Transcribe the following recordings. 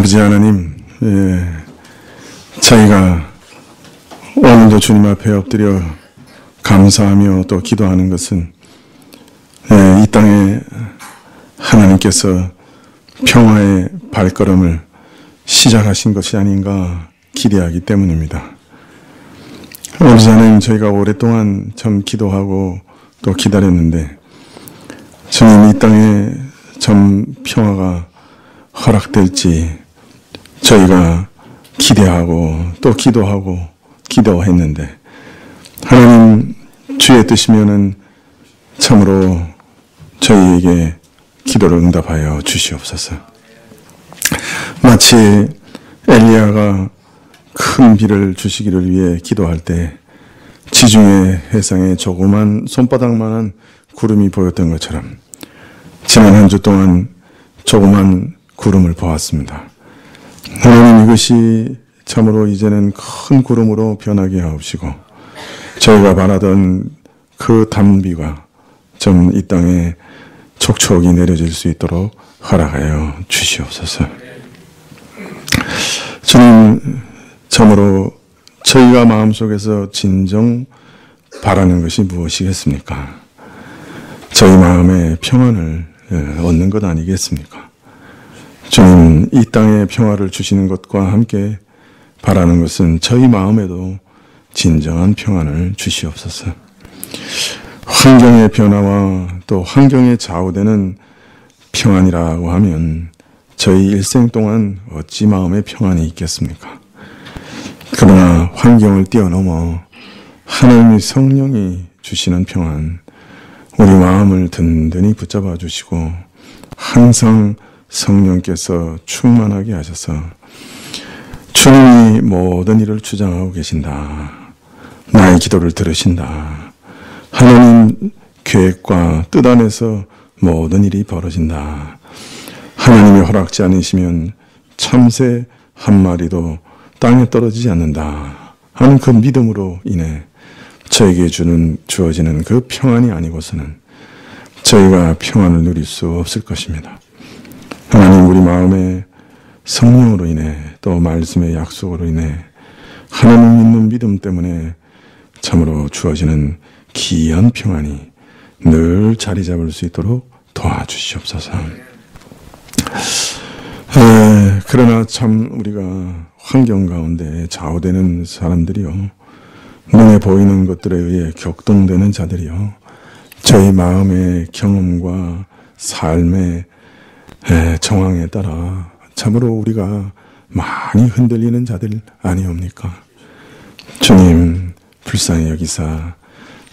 아버지 하나님, 저희가 오늘도 주님 앞에 엎드려 감사하며 또 기도하는 것은 이 땅에 하나님께서 평화의 발걸음을 시작하신 것이 아닌가 기대하기 때문입니다. 아버지 하나님, 저희가 오랫동안 참 기도하고 또 기다렸는데 주님, 이 땅에 참 평화가 허락될지 저희가 기대하고 또 기도하고 기도했는데 하나님, 주의 뜻이면은 참으로 저희에게 기도를 응답하여 주시옵소서. 마치 엘리야가 큰 비를 주시기를 위해 기도할 때 지중해 해상에 조그만 손바닥만한 구름이 보였던 것처럼 지난 한 주 동안 조그만 구름을 보았습니다. 하나님, 이것이 참으로 이제는 큰 구름으로 변하게 하옵시고 저희가 바라던 그 단비가 좀 이 땅에 촉촉이 내려질 수 있도록 허락하여 주시옵소서. 주님, 참으로 저희가 마음속에서 진정 바라는 것이 무엇이겠습니까? 저희 마음의 평안을 얻는 것 아니겠습니까? 주님, 이 땅에 평화를 주시는 것과 함께 바라는 것은 저희 마음에도 진정한 평안을 주시옵소서. 환경의 변화와 또 환경에 좌우되는 평안이라고 하면 저희 일생 동안 어찌 마음의 평안이 있겠습니까? 그러나 환경을 뛰어넘어 하나님의 성령이 주시는 평안, 우리 마음을 든든히 붙잡아 주시고 항상 성령께서 충만하게 하셔서 주님이 모든 일을 주장하고 계신다. 나의 기도를 들으신다. 하나님 계획과 뜻 안에서 모든 일이 벌어진다. 하나님이 허락지 않으시면 참새 한 마리도 땅에 떨어지지 않는다 하는 그 믿음으로 인해 저에게 주어지는 그 평안이 아니고서는 저희가 평안을 누릴 수 없을 것입니다. 하나님, 우리 마음에 성령으로 인해 또 말씀의 약속으로 인해 하나님 믿는 믿음 때문에 참으로 주어지는 귀한 평안이 늘 자리 잡을 수 있도록 도와주시옵소서. 그러나 참 우리가 환경 가운데 좌우되는 사람들이요, 눈에 보이는 것들에 의해 격동되는 자들이요, 저희 마음의 경험과 삶의 정황에 따라 참으로 우리가 많이 흔들리는 자들 아니옵니까? 주님, 불쌍히 여기사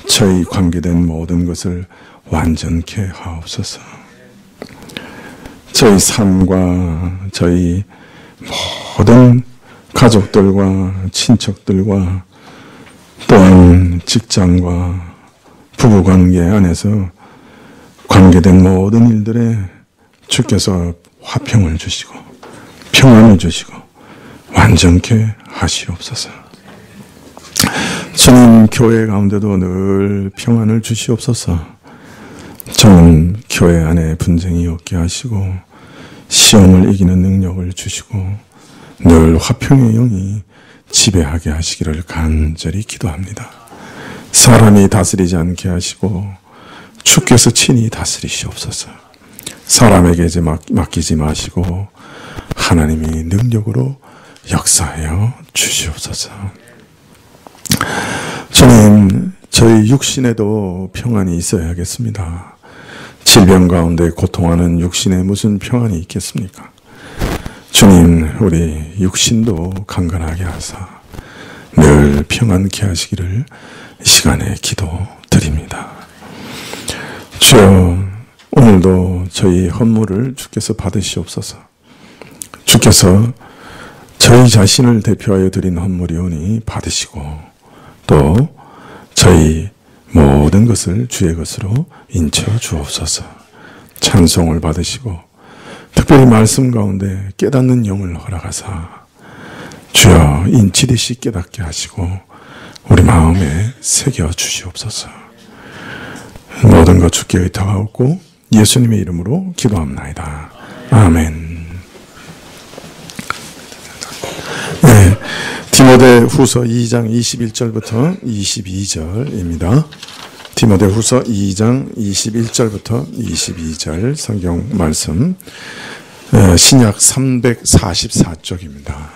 저희 관계된 모든 것을 완전케 하옵소서. 저희 삶과 저희 모든 가족들과 친척들과 또한 직장과 부부관계 안에서 관계된 모든 일들에 주께서 화평을 주시고 평안을 주시고 완전케 하시옵소서. 주님, 교회 가운데도 늘 평안을 주시옵소서. 저는 교회 안에 분쟁이 없게 하시고 시험을 이기는 능력을 주시고 늘 화평의 영이 지배하게 하시기를 간절히 기도합니다. 사람이 다스리지 않게 하시고 주께서 친히 다스리시옵소서. 사람에게 이제 맡기지 마시고 하나님이 능력으로 역사하여 주시옵소서. 주님, 저희 육신에도 평안이 있어야겠습니다. 질병 가운데 고통하는 육신에 무슨 평안이 있겠습니까? 주님, 우리 육신도 강건하게 하사 늘 평안케 하시기를 이 시간에 기도드립니다. 주여, 오늘도 저희 헌물을 주께서 받으시옵소서. 주께서 저희 자신을 대표하여 드린 헌물이오니 받으시고 또 저희 모든 것을 주의 것으로 인쳐 주옵소서. 찬송을 받으시고 특별히 말씀 가운데 깨닫는 영을 허락하사 주여 인치듯이 깨닫게 하시고 우리 마음에 새겨 주시옵소서. 모든 것 주께 의탁하옵고 예수님의 이름으로 기도합나이다. 아멘. 디모데후서 2장 21절부터 22절입니다. 디모데후서 2장 21절부터 22절 성경 말씀, 신약 344쪽입니다.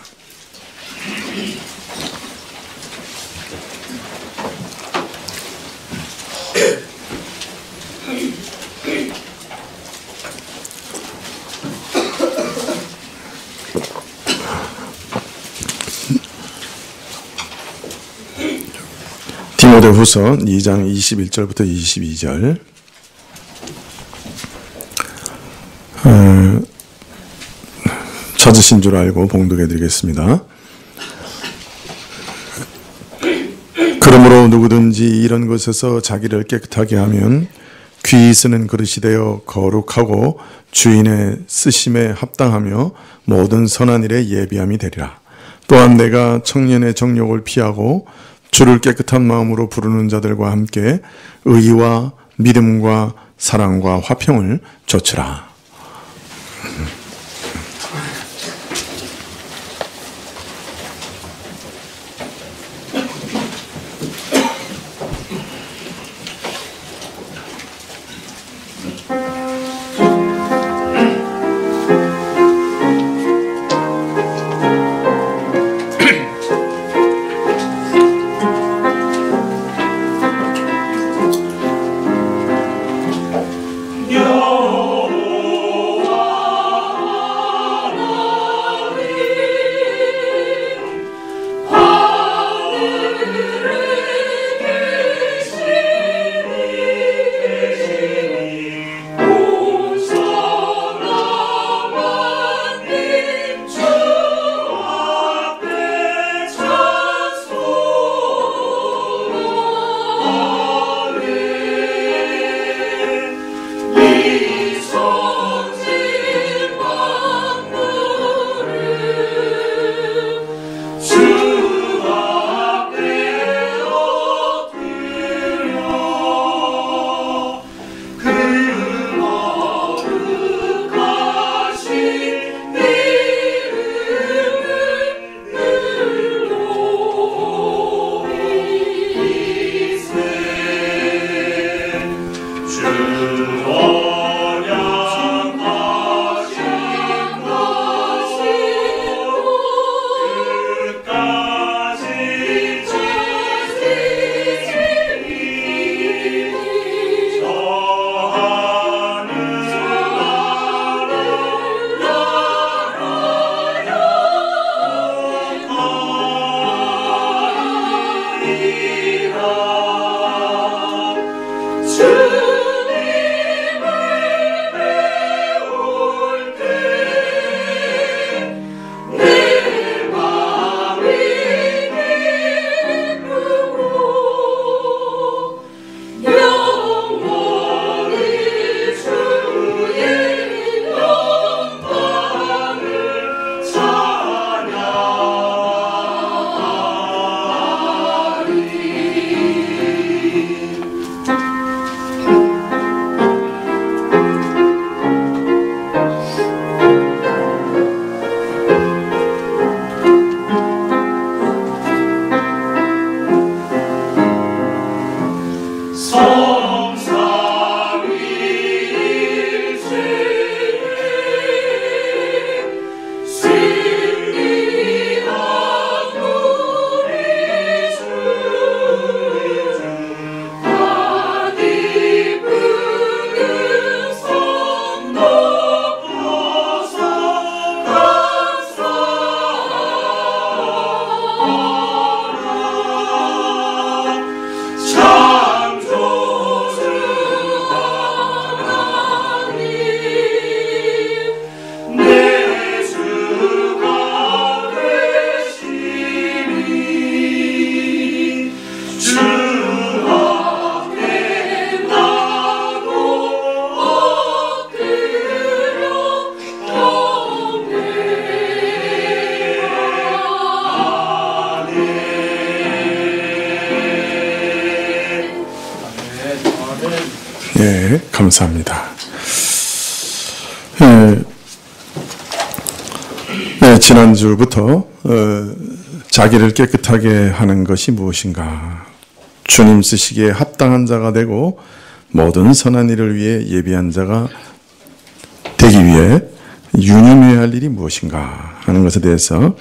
디모데후서 2장 21절부터 22절. 찾으신 줄 알고 봉독해 드리겠습니다. 그러므로 누구든지 이런 것에서 자기를 깨끗하게 하면 귀히 쓰는 그릇이 되어 거룩하고 주인의 쓰심에 합당하며 모든 선한 일에 예비함이 되리라. 또한 내가 청년의 정욕을 피하고 주를 깨끗한 마음으로 부르는 자들과 함께 의와 믿음과 사랑과 화평을 좇으라. 예, 감사합니다. 지난주부터 자기를 깨끗하게 하는 것이 무엇인가? 주님 쓰시기에 합당한 자가 되고 모든 선한 일을 위해 예비한 자가 되기 위해 유념해야 할 일이 무엇인가 하는 것에 대해서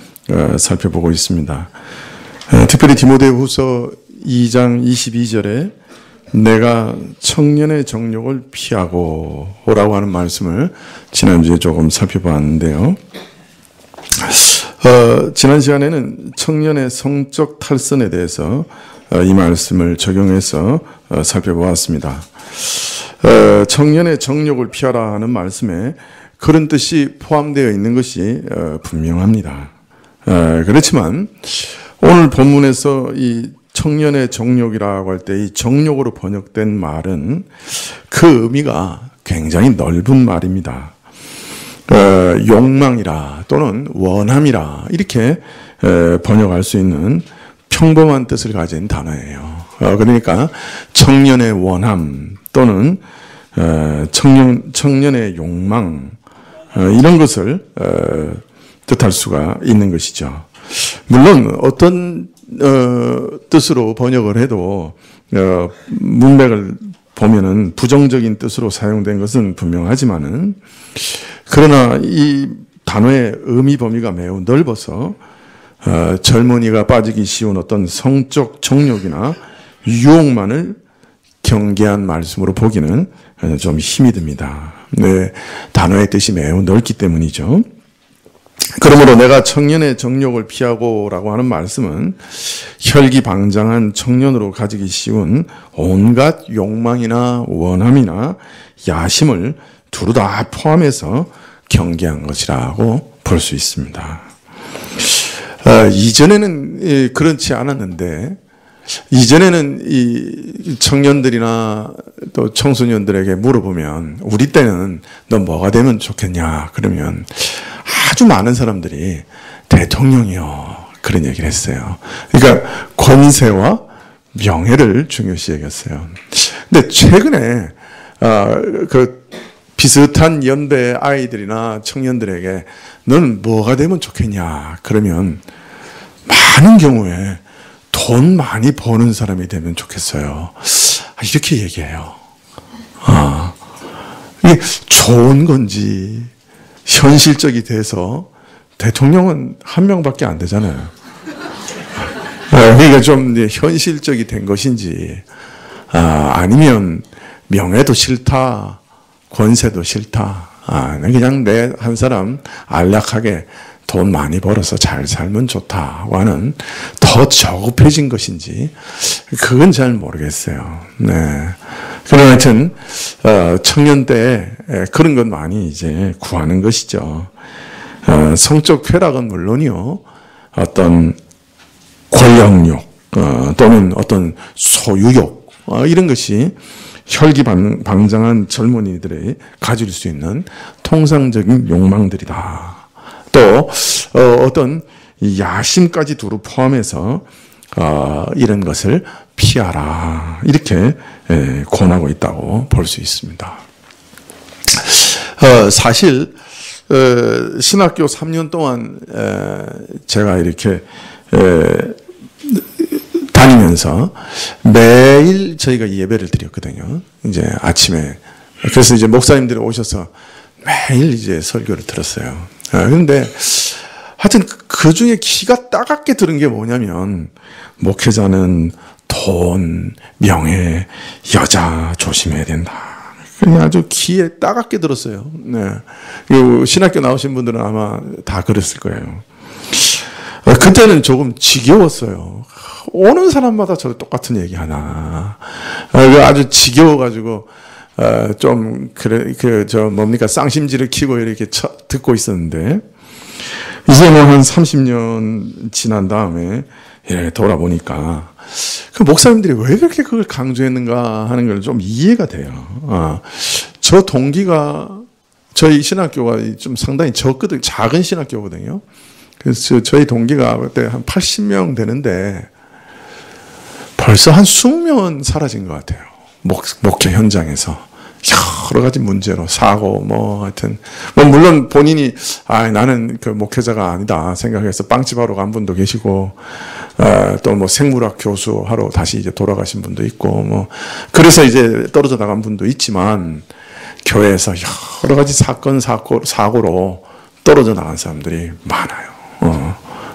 살펴보고 있습니다. 특별히 디모데후서 2장 22절에 내가 청년의 정욕을 피하고 오라고 하는 말씀을 지난주에 조금 살펴봤는데요. 지난 시간에는 청년의 성적 탈선에 대해서 이 말씀을 적용해서 살펴보았습니다. 청년의 정욕을 피하라 하는 말씀에 그런 뜻이 포함되어 있는 것이 분명합니다. 그렇지만 오늘 본문에서 이 청년의 정욕이라고 할 때 이 정욕으로 번역된 말은 그 의미가 굉장히 넓은 말입니다. 욕망이라 또는 원함이라 이렇게 번역할 수 있는 평범한 뜻을 가진 단어예요. 그러니까 청년의 원함 또는 청년의 욕망 이런 것을 뜻할 수가 있는 것이죠. 물론 어떤 뜻으로 번역을 해도 문맥을 보면은 부정적인 뜻으로 사용된 것은 분명하지만은 그러나 이 단어의 의미 범위가 매우 넓어서 젊은이가 빠지기 쉬운 어떤 성적 정욕이나 유혹만을 경계한 말씀으로 보기는 좀 힘이 듭니다. 네, 단어의 뜻이 매우 넓기 때문이죠. 그러므로 내가 청년의 정욕을 피하고라고 하는 말씀은 혈기방장한 청년으로 가지기 쉬운 온갖 욕망이나 원함이나 야심을 두루 다 포함해서 경계한 것이라고 볼 수 있습니다. 이전에는 그렇지 않았는데 이전에는 이 청년들이나 또 청소년들에게 물어보면 우리 때는 너 뭐가 되면 좋겠냐 그러면 아주 많은 사람들이 대통령이요 그런 얘기를 했어요. 그러니까 권세와 명예를 중요시 여겼어요. 근데 최근에 그 비슷한 연배 아이들이나 청년들에게 너는 뭐가 되면 좋겠냐 그러면 많은 경우에 돈 많이 버는 사람이 되면 좋겠어요. 이렇게 얘기해요. 이게 좋은 건지 현실적이 돼서 대통령은 한 명밖에 안 되잖아요. 그러니까 좀 현실적이 된 것인지 아니면 명예도 싫다, 권세도 싫다. 그냥 내 한 사람 안락하게 돈 많이 벌어서 잘 살면 좋다고 하는 더 저급해진 것인지 그건 잘 모르겠어요. 네. 그러나 하여튼 청년 때 그런 것 많이 이제 구하는 것이죠. 성적 쾌락은 물론이요. 어떤 권력욕 또는 어떤 소유욕 이런 것이 혈기방장한 젊은이들이 가질 수 있는 통상적인 욕망들이다. 또 어떤 야심까지 두루 포함해서 이런 것을 피하라 이렇게 권하고 있다고 볼 수 있습니다. 사실 신학교 3년 동안 제가 이렇게 다니면서 매일 저희가 예배를 드렸거든요. 이제 아침에 그래서 이제 목사님들이 오셔서 매일 이제 설교를 들었어요. 그런데 하여튼 그 중에 기가 따갑게 들은 게 뭐냐면 목회자는 돈, 명예, 여자 조심해야 된다. 그냥 아주 귀에 따갑게 들었어요. 네. 신학교 나오신 분들은 아마 다 그랬을 거예요. 그때는 조금 지겨웠어요. 오는 사람마다 저 똑같은 얘기 하나. 아주 지겨워가지고 좀 뭡니까 쌍심지를 키고 이렇게 듣고 있었는데 이제 뭐 한 30년 지난 다음에 돌아보니까 그 목사님들이 왜 그렇게 그걸 강조했는가 하는 걸 좀 이해가 돼요. 저 동기가 저희 신학교가 좀 상당히 적거든 작은 신학교거든요. 그래서 저희 동기가 그때 한 80명 되는데 벌써 한 20명은 사라진 것 같아요. 목회 현장에서 여러 가지 문제로 사고 하여튼 물론 본인이 나는 그 목회자가 아니다 생각해서 빵집하러 간 분도 계시고 또 생물학 교수하러 다시 이제 돌아가신 분도 있고 그래서 이제 떨어져 나간 분도 있지만 교회에서 여러 가지 사고로 떨어져 나간 사람들이 많아요.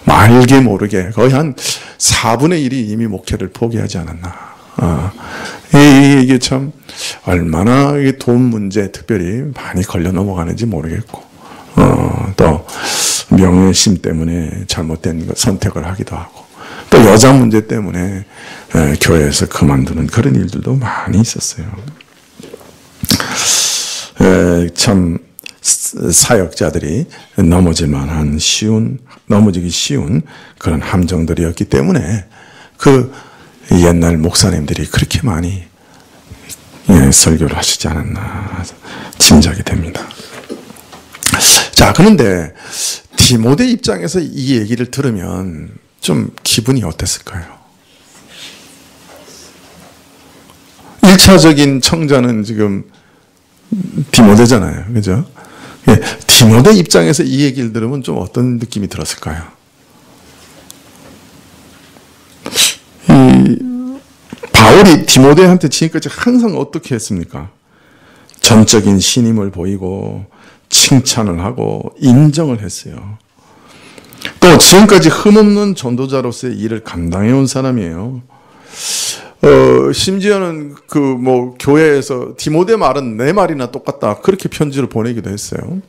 알게 모르게 거의 한 4분의 1이 이미 목회를 포기하지 않았나. 이게 참 얼마나 돈 문제 특별히 많이 걸려 넘어가는지 모르겠고 또 명예심 때문에 잘못된 선택을 하기도 하고 또 여자 문제 때문에 교회에서 그만두는 그런 일들도 많이 있었어요. 참 사역자들이 넘어지기 쉬운 그런 함정들이었기 때문에 그 옛날 목사님들이 그렇게 많이 설교를 하시지 않았나 짐작이 됩니다. 자, 그런데 디모데 입장에서 이 얘기를 들으면 좀 기분이 어땠을까요? 1차적인 청자는 지금 디모데잖아요. 그죠? 디모데 입장에서 이 얘기를 들으면 좀 어떤 느낌이 들었을까요? 바울이 디모데한테 지금까지 항상 어떻게 했습니까? 전적인 신임을 보이고 칭찬을 하고 인정을 했어요. 또 지금까지 흠없는 전도자로서의 일을 감당해 온 사람이에요. 심지어는 교회에서 디모데 말은 내 말이나 똑같다 그렇게 편지를 보내기도 했어요.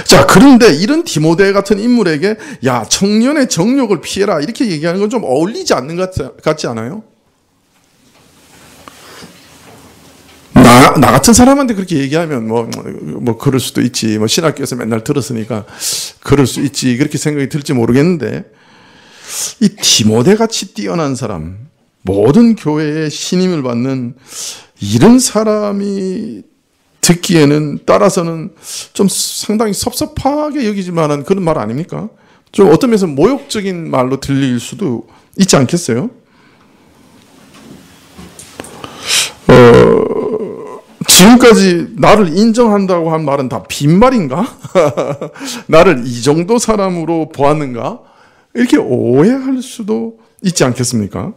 자, 그런데 이런 디모데 같은 인물에게 야, 청년의 정욕을 피해라 이렇게 얘기하는 건 좀 어울리지 않는 것 같지 않아요? 나 같은 사람한테 그렇게 얘기하면 그럴 수도 있지. 신학교에서 맨날 들었으니까 그럴 수 있지. 그렇게 생각이 들지 모르겠는데 이 디모데 같이 뛰어난 사람, 모든 교회의 신임을 받는 이런 사람이 듣기에는 따라서는 좀 상당히 섭섭하게 여기질 만한 그런 말 아닙니까? 좀 어떤 면에서 모욕적인 말로 들릴 수도 있지 않겠어요? 지금까지 나를 인정한다고 한 말은 다 빈말인가? 나를 이 정도 사람으로 보았는가? 이렇게 오해할 수도 있지 않겠습니까?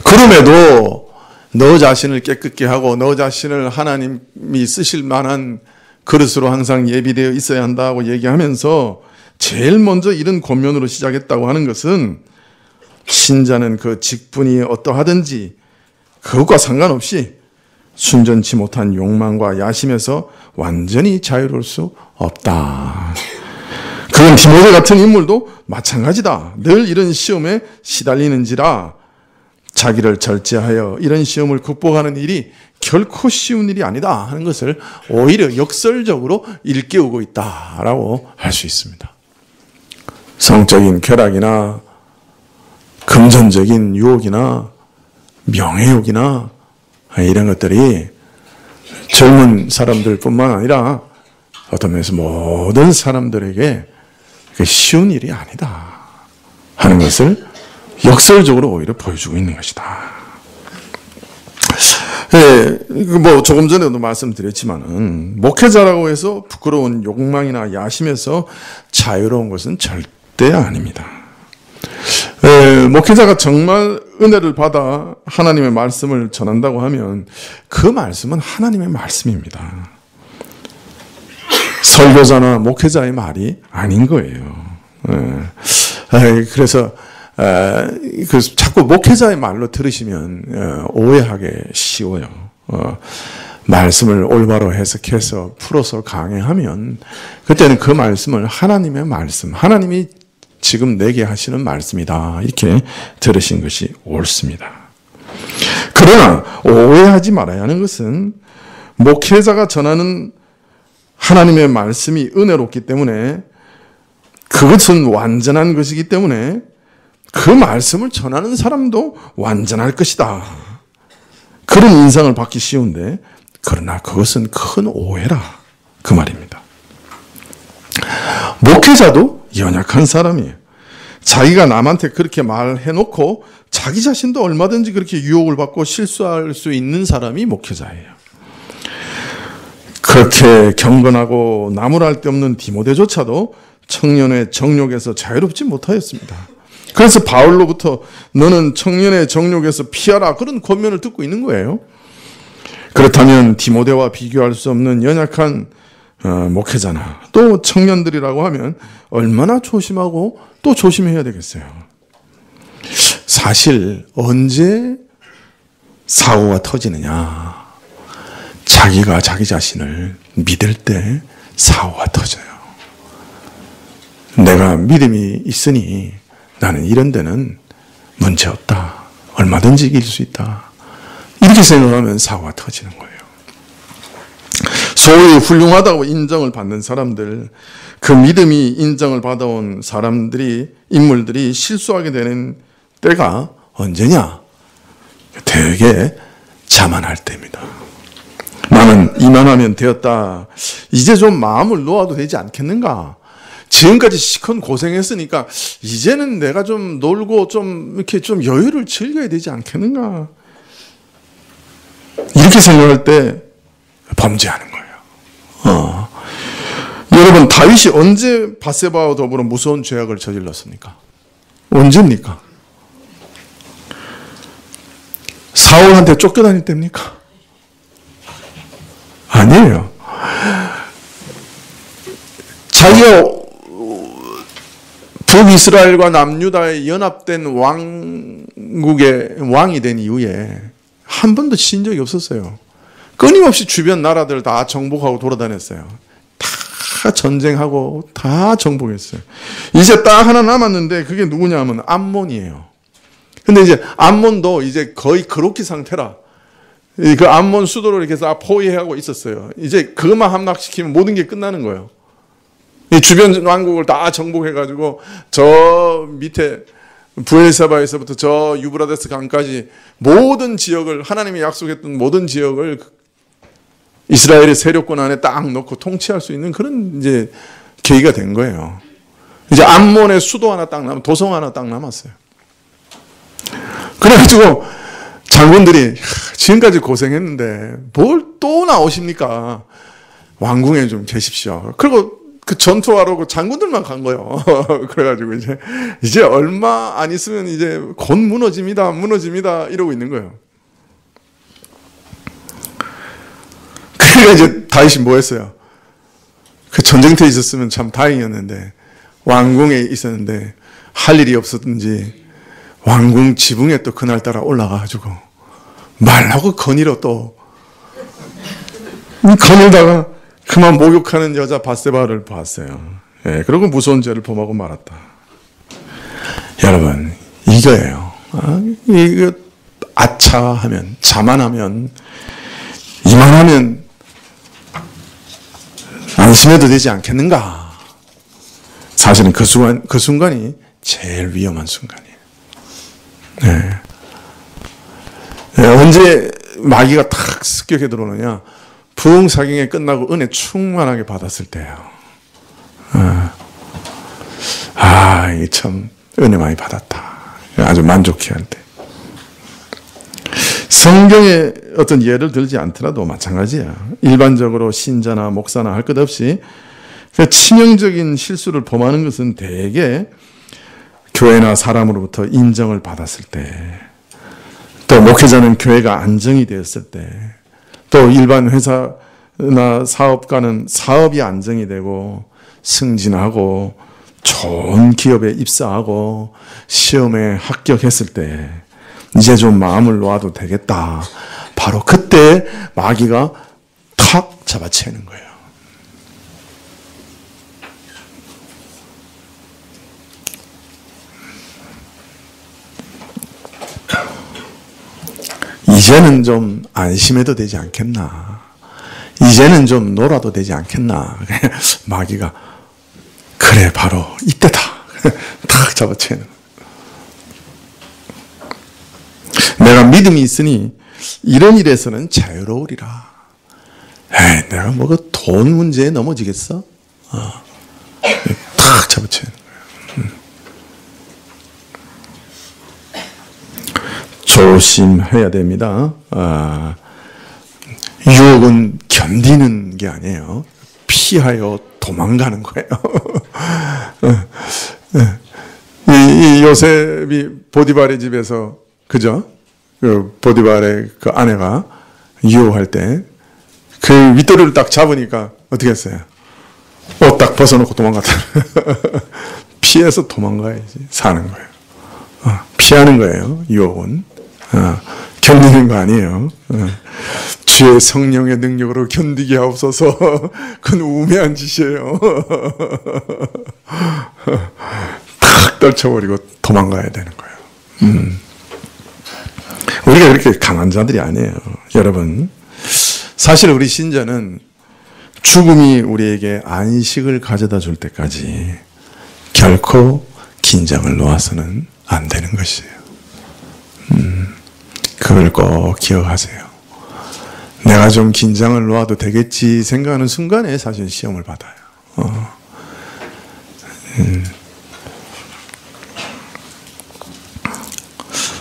그럼에도 너 자신을 깨끗게 하고 너 자신을 하나님이 쓰실 만한 그릇으로 항상 예비되어 있어야 한다고 얘기하면서 제일 먼저 이런 권면으로 시작했다고 하는 것은 신자는 그 직분이 어떠하든지 그것과 상관없이 순전치 못한 욕망과 야심에서 완전히 자유로울 수 없다. 그건 디모데 같은 인물도 마찬가지다. 늘 이런 시험에 시달리는지라 자기를 절제하여 이런 시험을 극복하는 일이 결코 쉬운 일이 아니다 하는 것을 오히려 역설적으로 일깨우고 있다라고 할 수 있습니다. 성적인 쾌락이나 금전적인 유혹이나 명예욕이나 이런 것들이 젊은 사람들뿐만 아니라 어떤 면에서 모든 사람들에게 쉬운 일이 아니다 하는 것을 역설적으로 오히려 보여주고 있는 것이다. 조금 전에도 말씀드렸지만은 목회자라고 해서 부끄러운 욕망이나 야심에서 자유로운 것은 절대 아닙니다. 목회자가 정말 은혜를 받아 하나님의 말씀을 전한다고 하면 그 말씀은 하나님의 말씀입니다. 설교자나 목회자의 말이 아닌 거예요. 그래서 자꾸 목회자의 말로 들으시면 오해하기 쉬워요. 말씀을 올바로 해석해서 풀어서 강해하면 그때는 그 말씀을 하나님의 말씀, 하나님이 지금 내게 하시는 말씀이다 이렇게 들으신 것이 옳습니다. 그러나 오해하지 말아야 하는 것은 목회자가 전하는 하나님의 말씀이 은혜롭기 때문에 그것은 완전한 것이기 때문에 그 말씀을 전하는 사람도 완전할 것이다. 그런 인상을 받기 쉬운데 그러나 그것은 큰 오해라 그 말입니다. 목회자도 연약한 사람이에요. 자기가 남한테 그렇게 말해놓고 자기 자신도 얼마든지 그렇게 유혹을 받고 실수할 수 있는 사람이 목회자예요. 그렇게 경건하고 나무랄 데 없는 디모데조차도 청년의 정욕에서 자유롭지 못하였습니다. 그래서 바울로부터 너는 청년의 정욕에서 피하라 그런 권면을 듣고 있는 거예요. 그렇다면 디모데와 비교할 수 없는 연약한 목회자나 또 청년들이라고 하면 얼마나 조심하고 또 조심해야 되겠어요. 사실 언제 사고가 터지느냐? 자기가 자기 자신을 믿을 때 사고가 터져요. 내가 믿음이 있으니 나는 이런 데는 문제없다. 얼마든지 이길 수 있다. 이렇게 생각하면 사고가 터지는 거예요. 소위 훌륭하다고 인정을 받는 사람들, 그 믿음이 인정을 받아온 인물들이 실수하게 되는 때가 언제냐? 되게 자만할 때입니다. 나는 이만하면 되었다. 이제 좀 마음을 놓아도 되지 않겠는가? 지금까지 시큰 고생했으니까 이제는 내가 좀 놀고 좀 이렇게 좀 여유를 즐겨야 되지 않겠는가? 이렇게 생각할 때 범죄하는 거예요. 여러분, 다윗이 언제 밧세바와 더불어 무서운 죄악을 저질렀습니까? 언제입니까? 사울한테 쫓겨다닐 때입니까? 아니에요. 자기가 북이스라엘과 남유다에 연합된 왕국의 왕이 된 이후에 한 번도 신 적이 없었어요. 끊임없이 주변 나라들 다 정복하고 돌아다녔어요. 다 전쟁하고 다 정복했어요. 이제 딱 하나 남았는데 그게 누구냐 하면 암몬이에요. 근데 이제 암몬도 이제 거의 그로키 상태라. 그 암몬 수도를 이렇게 다 포위하고 있었어요. 이제 그것만 함락시키면 모든 게 끝나는 거예요. 이 주변 왕국을 다 정복해가지고 저 밑에 부엘세바에서부터 저 유브라데스 강까지 모든 지역을, 하나님이 약속했던 모든 지역을 이스라엘의 세력권 안에 딱 넣고 통치할 수 있는 그런 이제 계기가 된 거예요. 이제 암몬의 수도 하나 딱 도성 하나 딱 남았어요. 그래가지고 장군들이 지금까지 고생했는데 뭘 또 나오십니까? 왕궁에 좀 계십시오. 그리고 그 전투하러 그 장군들만 간 거예요. 그래가지고 이제 얼마 안 있으면 이제 곧 무너집니다. 이러고 있는 거예요. 그러니까 이제 다윗이 뭐 했어요? 그 전쟁터에 있었으면 참 다행이었는데, 왕궁에 있었는데 할 일이 없었든지 왕궁 지붕에 또 그날따라 올라가가지고 말하고 거니로 또 거닐다가 그만 목욕하는 여자 밧세바를 봤어요. 예, 그리고 무서운 죄를 범하고 말았다. 여러분, 이거예요. 이거 아차하면, 자만하면, 이만하면 안심해도 되지 않겠는가? 사실은 그 순간이 제일 위험한 순간이에요. 네. 네, 언제 마귀가 탁 습격해 들어오느냐? 부흥사경에 끝나고 은혜 충만하게 받았을 때예요. 이 참 은혜 많이 받았다. 아주 만족해할 때. 성경에 어떤 예를 들지 않더라도 마찬가지야. 일반적으로 신자나 목사나 할 것 없이 치명적인 실수를 범하는 것은 대개 교회나 사람으로부터 인정을 받았을 때, 또 목회자는 교회가 안정이 되었을 때, 또 일반 회사나 사업가는 사업이 안정이 되고 승진하고 좋은 기업에 입사하고 시험에 합격했을 때 이제 좀 마음을 놓아도 되겠다. 바로 그때 마귀가 탁 잡아채는 거예요. 이제는 좀 안심해도 되지 않겠나. 이제는 좀 놀아도 되지 않겠나. 마귀가 그래 바로 이때다. 탁 잡아채는. 내가 믿음이 있으니 이런 일에서는 자유로우리라. 에이, 내가 뭐 그 돈 문제에 넘어지겠어? 탁 잡아채는 거예요. 조심해야 됩니다. 유혹은 견디는 게 아니에요. 피하여 도망가는 거예요. 이 요셉이 보디발의 집에서, 그죠? 그 보디발의 그 아내가 유혹할 때 그 윗도리를 딱 잡으니까 어떻게 했어요? 옷 딱 벗어놓고 도망갔다. 피해서 도망가야지 사는 거예요. 피하는 거예요. 유혹은. 견디는 거 아니에요. 주의 성령의 능력으로 견디게 하옵소서. 그건 우매한 짓이에요. 탁 떨쳐버리고 도망가야 되는 거예요. 우리가 그렇게 강한 자들이 아니에요. 여러분, 사실 우리 신자는 죽음이 우리에게 안식을 가져다 줄 때까지 결코 긴장을 놓아서는 안 되는 것이에요. 그걸 꼭 기억하세요. 내가 좀 긴장을 놓아도 되겠지 생각하는 순간에 사실 시험을 받아요.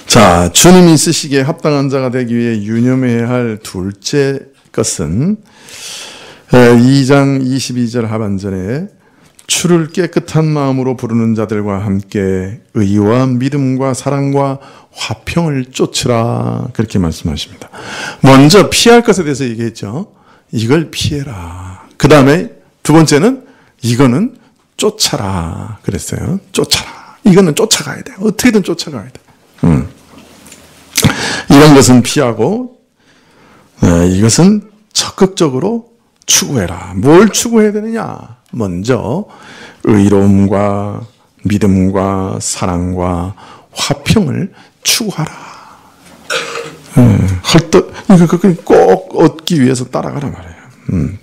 자, 주님이 쓰시기에 합당한 자가 되기 위해 유념해야 할 둘째 것은 2장 22절 하반절에 주를 깨끗한 마음으로 부르는 자들과 함께 의와 믿음과 사랑과 화평을 쫓으라, 그렇게 말씀하십니다. 먼저 피할 것에 대해서 얘기했죠. 이걸 피해라. 그 다음에 두 번째는 이거는 쫓아라 그랬어요. 쫓아라. 이거는 쫓아가야 돼. 어떻게든 쫓아가야 돼. 이런 것은 피하고 이것은 적극적으로 추구해라. 뭘 추구해야 되느냐? 먼저 의로움과 믿음과 사랑과 화평을 추구하라. 헐떡 꼭 얻기 위해서 따라가라 말이에요.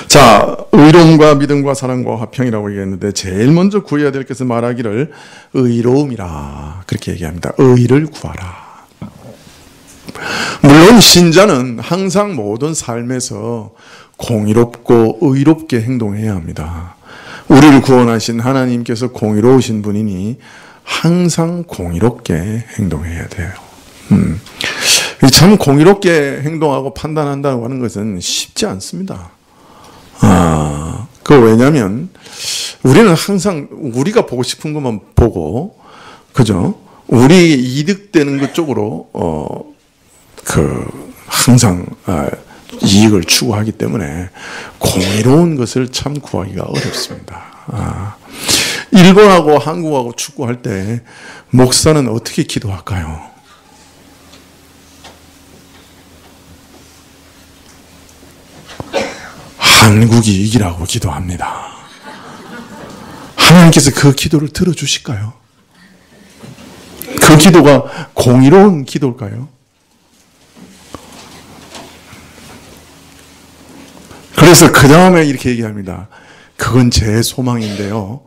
자, 의로움과 믿음과 사랑과 화평이라고 얘기했는데 제일 먼저 구해야 될 것은 말하기를 의로움이라 그렇게 얘기합니다. 의를 구하라. 물론 신자는 항상 모든 삶에서 공의롭고 의롭게 행동해야 합니다. 우리를 구원하신 하나님께서 공의로우신 분이니 항상 공의롭게 행동해야 돼요. 참 공의롭게 행동하고 판단한다고 하는 것은 쉽지 않습니다. 왜냐면 우리는 항상 우리가 보고 싶은 것만 보고, 그죠? 우리 이득되는 것 쪽으로 항상 이익을 추구하기 때문에 공의로운 것을 참 구하기가 어렵습니다. 일본하고 한국하고 축구할 때 목사는 어떻게 기도할까요? 한국이 이기라고 기도합니다. 하나님께서 그 기도를 들어주실까요? 그 기도가 공의로운 기도일까요? 그래서 그 다음에 이렇게 얘기합니다. 그건 제 소망인데요.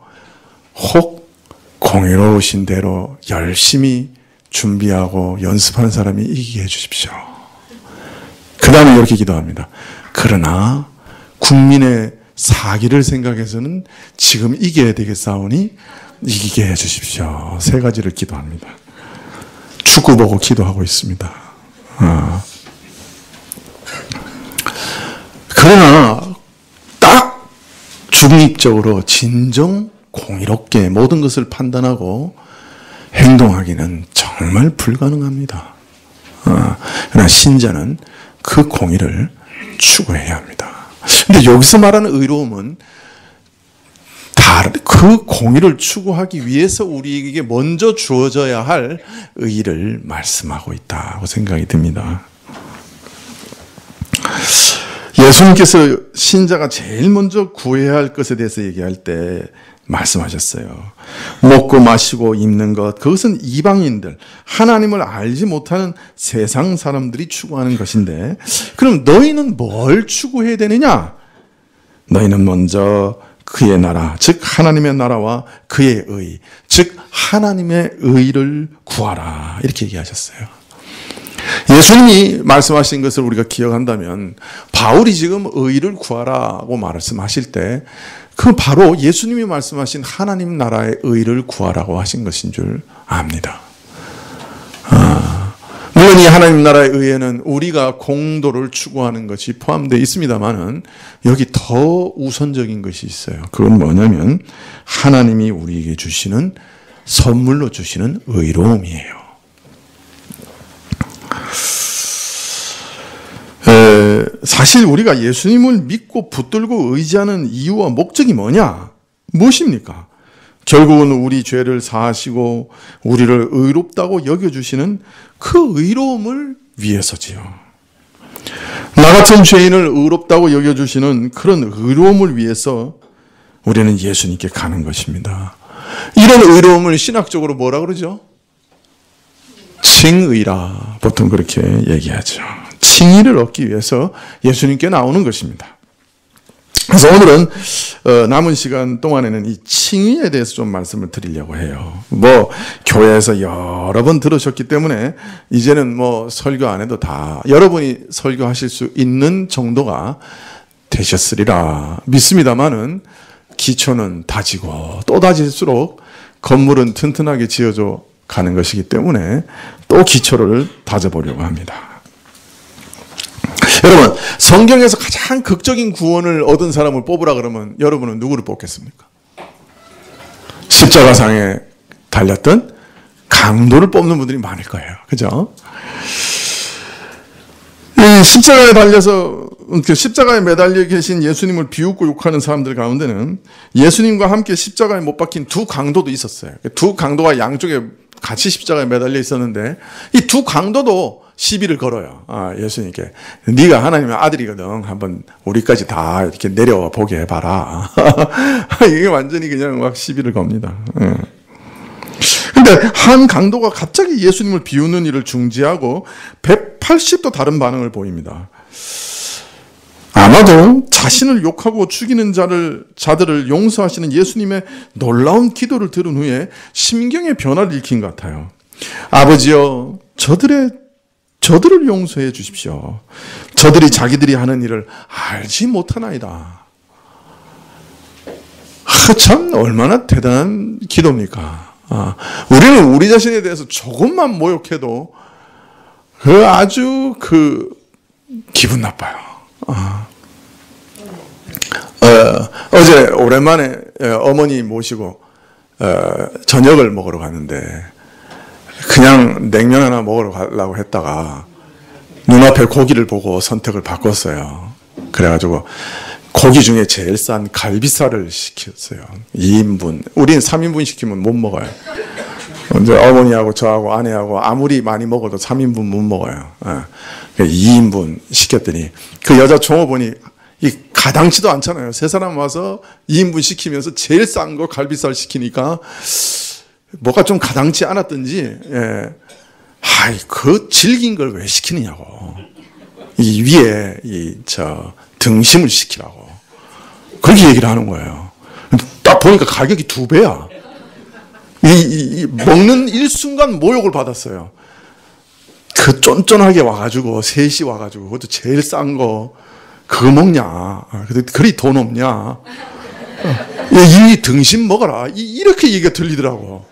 혹 공의로우신 대로 열심히 준비하고 연습하는 사람이 이기게 해주십시오. 그 다음에 이렇게 기도합니다. 그러나 국민의 사기를 생각해서는 지금 이겨야 되겠사오니 이기게 해주십시오. 세 가지를 기도합니다. 축구 보고 기도하고 있습니다. 그러나 딱 중립적으로 진정 공의롭게 모든 것을 판단하고 행동하기는 정말 불가능합니다. 그러나 신자는 그 공의를 추구해야 합니다. 근데 여기서 말하는 의로움은 그 공의를 추구하기 위해서 우리에게 먼저 주어져야 할 의를 말씀하고 있다고 생각이 듭니다. 예수님께서 신자가 제일 먼저 구해야 할 것에 대해서 얘기할 때 말씀하셨어요. 먹고 마시고 입는 것, 그것은 이방인들, 하나님을 알지 못하는 세상 사람들이 추구하는 것인데, 그럼 너희는 뭘 추구해야 되느냐? 너희는 먼저 그의 나라, 즉 하나님의 나라와 그의 의, 즉 하나님의 의를 구하라, 이렇게 얘기하셨어요. 예수님이 말씀하신 것을 우리가 기억한다면 바울이 지금 의를 구하라고 말씀하실 때 그 바로 예수님이 말씀하신 하나님 나라의 의를 구하라고 하신 것인 줄 압니다. 당연히 하나님 나라의 의회는 우리가 공도를 추구하는 것이 포함되어 있습니다만은 여기 더 우선적인 것이 있어요. 그건 뭐냐면 하나님이 우리에게 주시는 선물로 주시는 의로움이에요. 사실 우리가 예수님을 믿고 붙들고 의지하는 이유와 목적이 뭐냐? 무엇입니까? 결국은 우리 죄를 사하시고 우리를 의롭다고 여겨주시는 그 의로움을 위해서지요. 나 같은 죄인을 의롭다고 여겨주시는 그런 의로움을 위해서 우리는 예수님께 가는 것입니다. 이런 의로움을 신학적으로 뭐라 그러죠? 칭의라 보통 그렇게 얘기하죠. 칭의를 얻기 위해서 예수님께 나오는 것입니다. 그래서 오늘은 남은 시간 동안에는 이 칭의에 대해서 좀 말씀을 드리려고 해요. 교회에서 여러 번 들으셨기 때문에 이제는 설교 안 해도 다 여러분이 설교하실 수 있는 정도가 되셨으리라 믿습니다만은 기초는 다지고 또 다질수록 건물은 튼튼하게 지어져 가는 것이기 때문에 또 기초를 다져보려고 합니다. 여러분, 성경에서 가장 극적인 구원을 얻은 사람을 뽑으라 그러면 여러분은 누구를 뽑겠습니까? 십자가상에 달렸던 강도를 뽑는 분들이 많을 거예요. 그죠? 십자가에 달려서 십자가에 매달려 계신 예수님을 비웃고 욕하는 사람들 가운데는 예수님과 함께 십자가에 못 박힌 두 강도도 있었어요. 두 강도가 양쪽에 같이 십자가에 매달려 있었는데 이 두 강도도 시비를 걸어요. 예수님께. 네가 하나님의 아들이거든. 한번 우리까지 다 이렇게 내려와 보게 해봐라. 이게 완전히 그냥 막 시비를 겁니다. 근데 한 강도가 갑자기 예수님을 비웃는 일을 중지하고 180도 다른 반응을 보입니다. 아마도 자신을 욕하고 죽이는 자들을 용서하시는 예수님의 놀라운 기도를 들은 후에 심경의 변화를 일으킨 것 같아요. 아버지여, 저들을 용서해 주십시오. 저들이 자기들이 하는 일을 알지 못하나이다. 참 얼마나 대단한 기도입니까? 우리는 우리 자신에 대해서 조금만 모욕해도 아주 기분 나빠요. 어제 오랜만에 어머니 모시고 저녁을 먹으러 갔는데 그냥 냉면 하나 먹으러 가려고 했다가 눈앞에 고기를 보고 선택을 바꿨어요. 그래가지고 고기 중에 제일 싼 갈비살을 시켰어요. 2인분. 우리는 3인분 시키면 못 먹어요. 이제 어머니하고 저하고 아내하고 아무리 많이 먹어도 3인분 못 먹어요. 2인분 시켰더니 그 여자 종업원이 가당치도 않잖아요. 세 사람 와서 2인분 시키면서 제일 싼 거 갈비살 시키니까 뭐가 좀 가당치 않았던지, 그 질긴 걸 왜 시키느냐고. 이 위에, 등심을 시키라고. 그렇게 얘기를 하는 거예요. 딱 보니까 가격이 2배야. 먹는 일순간 모욕을 받았어요. 쫀쫀하게 와가지고, 셋이 와가지고, 그것도 제일 싼 거, 그거 먹냐. 그리 돈 없냐. 이 등심 먹어라. 이렇게 얘기가 들리더라고.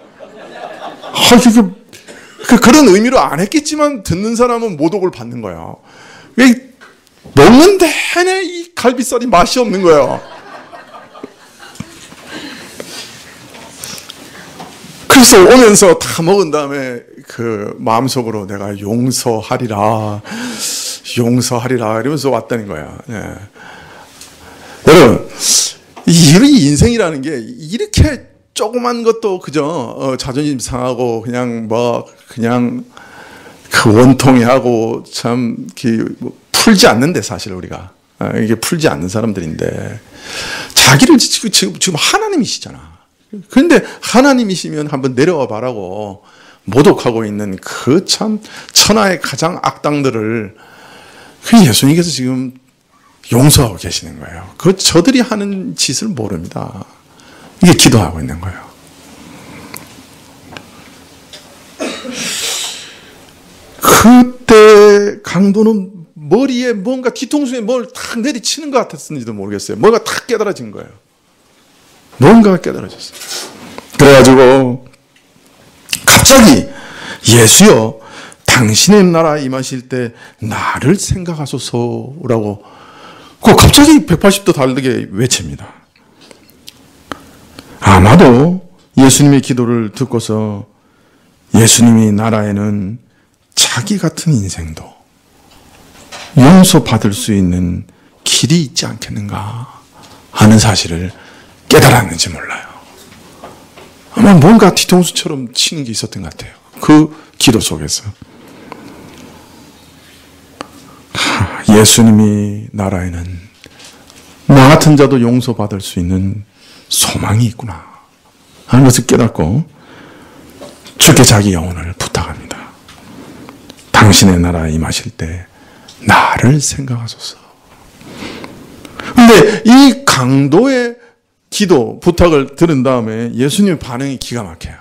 그런 의미로 안 했겠지만 듣는 사람은 모독을 받는 거예요. 먹는 내내 이 갈비살이 맛이 없는 거예요. 그래서 오면서 다 먹은 다음에 마음속으로 내가 용서하리라 이러면서 왔다는 거야. 여러분, 이 인생이라는 게 이렇게 조그만 것도 그저 자존심 상하고 그냥 원통해하고 참 풀지 않는데 사실 우리가 이게 풀지 않는 사람들인데 자기를 지금 하나님이시잖아. 그런데 하나님이시면 한번 내려와 봐라고 모독하고 있는 참 천하의 가장 악당들을 예수님께서 지금 용서하고 계시는 거예요. 저들이 하는 짓을 모릅니다. 이게 기도하고 있는 거예요. 그때 강도는 머리에 뭔가 뒤통수에 뭘 탁 내리치는 것 같았는지도 모르겠어요. 뭔가 탁 깨달아진 거예요. 뭔가가 깨달아졌어요. 그래가지고 갑자기 예수여, 당신의 나라 임하실 때 나를 생각하소서라고 갑자기 180도 다르게 외칩니다. 아마도 예수님의 기도를 듣고서 예수님이 나라에는 자기 같은 인생도 용서받을 수 있는 길이 있지 않겠는가 하는 사실을 깨달았는지 몰라요. 아마 뭔가 뒤통수처럼 치는 게 있었던 것 같아요. 그 기도 속에서. 예수님이 나라에는 나 같은 자도 용서받을 수 있는 소망이 있구나 하는 것을 깨닫고 주께 자기 영혼을 부탁합니다. 당신의 나라에 임하실 때 나를 생각하소서. 그런데 이 강도의 기도, 부탁을 들은 다음에 예수님의 반응이 기가 막혀요.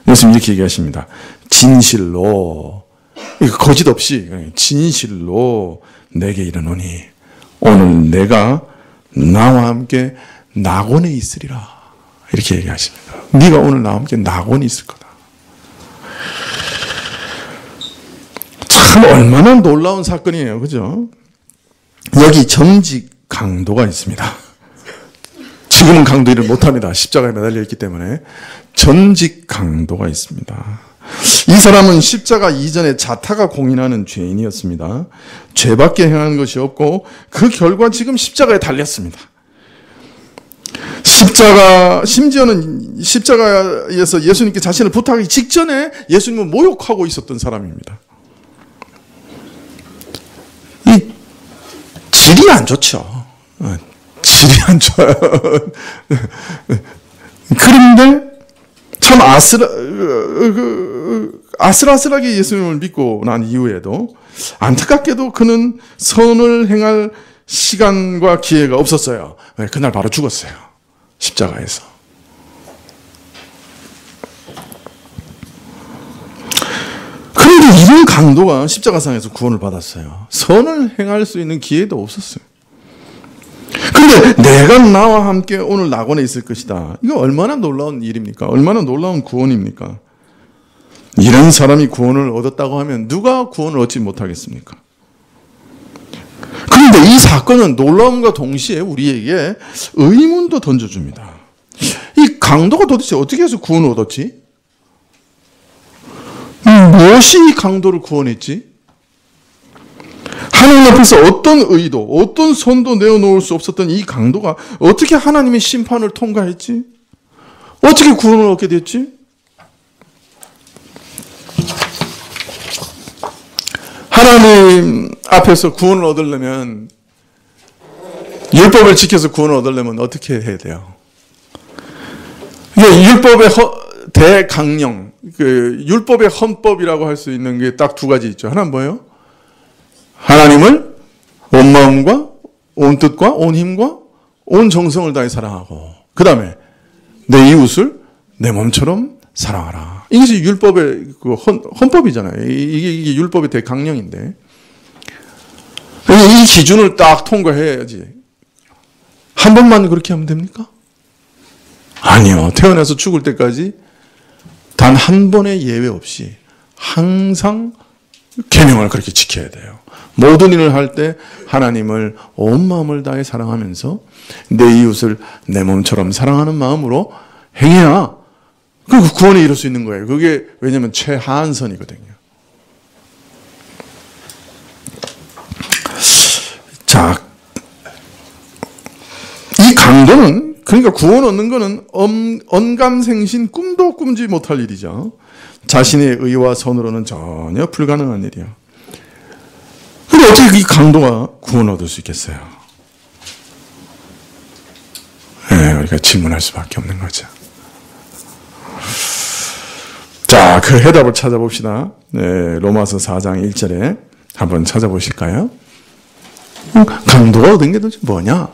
예수님 이렇게 얘기하십니다. 진실로, 거짓 없이 진실로 내게 이르노니 오늘 내가 나와 함께 낙원에 있으리라. 이렇게 얘기하십니다. 네가 오늘 나와 함께 낙원에 있을 거다. 참 얼마나 놀라운 사건이에요. 그죠? 여기 정직 강도가 있습니다. 지금은 강도 일을 못합니다. 십자가에 매달려 있기 때문에. 전직 강도가 있습니다. 이 사람은 십자가 이전에 자타가 공인하는 죄인이었습니다. 죄밖에 행하는 것이 없고 그 결과 지금 십자가에 달렸습니다. 심지어는 십자가에서 예수님께 자신을 부탁하기 직전에 예수님을 모욕하고 있었던 사람입니다. 이 질이 안 좋죠. 질이 안 좋아요. 그런데 참 아슬아슬하게 예수님을 믿고 난 이후에도 안타깝게도 그는 선을 행할 시간과 기회가 없었어요. 그날 바로 죽었어요. 십자가에서. 그런데 이런 강도가 십자가상에서 구원을 받았어요. 선을 행할 수 있는 기회도 없었어요. 그런데 내가 나와 함께 오늘 낙원에 있을 것이다. 이거 얼마나 놀라운 일입니까? 얼마나 놀라운 구원입니까? 이런 사람이 구원을 얻었다고 하면 누가 구원을 얻지 못하겠습니까? 그런데 이 사건은 놀라움과 동시에 우리에게 의문도 던져줍니다. 이 강도가 도대체 어떻게 해서 구원을 얻었지? 무엇이 이 강도를 구원했지? 하나님 앞에서 어떤 의도, 어떤 선도 내어놓을 수 없었던 이 강도가 어떻게 하나님의 심판을 통과했지? 어떻게 구원을 얻게 됐지? 하나님 앞에서 구원을 얻으려면, 율법을 지켜서 구원을 얻으려면 어떻게 해야 돼요? 율법의 대강령, 율법의 헌법이라고 할 수 있는 게 딱 두 가지 있죠. 하나는 뭐예요? 하나님을 온 마음과 온 뜻과 온 힘과 온 정성을 다해 사랑하고, 그 다음에 내 이웃을 내 몸처럼 사랑하라. 이것이 율법의 헌법이잖아요. 이게 율법의 대강령인데, 이 기준을 딱 통과해야지. 한 번만 그렇게 하면 됩니까? 아니요. 태어나서 죽을 때까지 단 한 번의 예외 없이 항상 계명을 그렇게 지켜야 돼요. 모든 일을 할 때 하나님을 온 마음을 다해 사랑하면서 내 이웃을 내 몸처럼 사랑하는 마음으로 행해야 그 구원에 이룰 수 있는 거예요. 그게 왜냐하면 최하한선이거든요. 자, 이 강도는, 그러니까 구원 얻는 거는 언감생신 꿈도 꾸지 못할 일이죠. 자신의 의와 선으로는 전혀 불가능한 일이요. 근데 어떻게 이 강도가 구원 얻을 수 있겠어요? 네, 우리가 질문할 수밖에 없는 거죠. 자, 그 해답을 찾아봅시다. 네, 로마서 4장 1절에 한번 찾아보실까요? 강도가 얻은 게 도대체 뭐냐?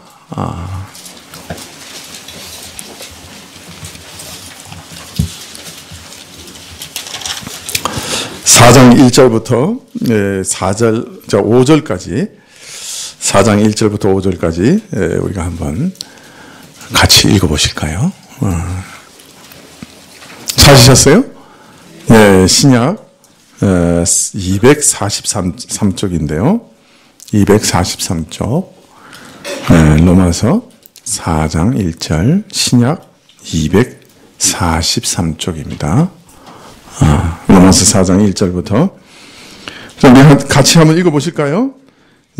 4장 1절부터 5절까지 4장 1절부터 5절까지 우리가 한번 같이 읽어보실까요? 찾으셨어요? 네, 신약 243쪽인데요. 243쪽. 로마서 4장 1절, 신약 243쪽입니다. 로마서 4장 1절부터. 우리 같이 한번 읽어보실까요?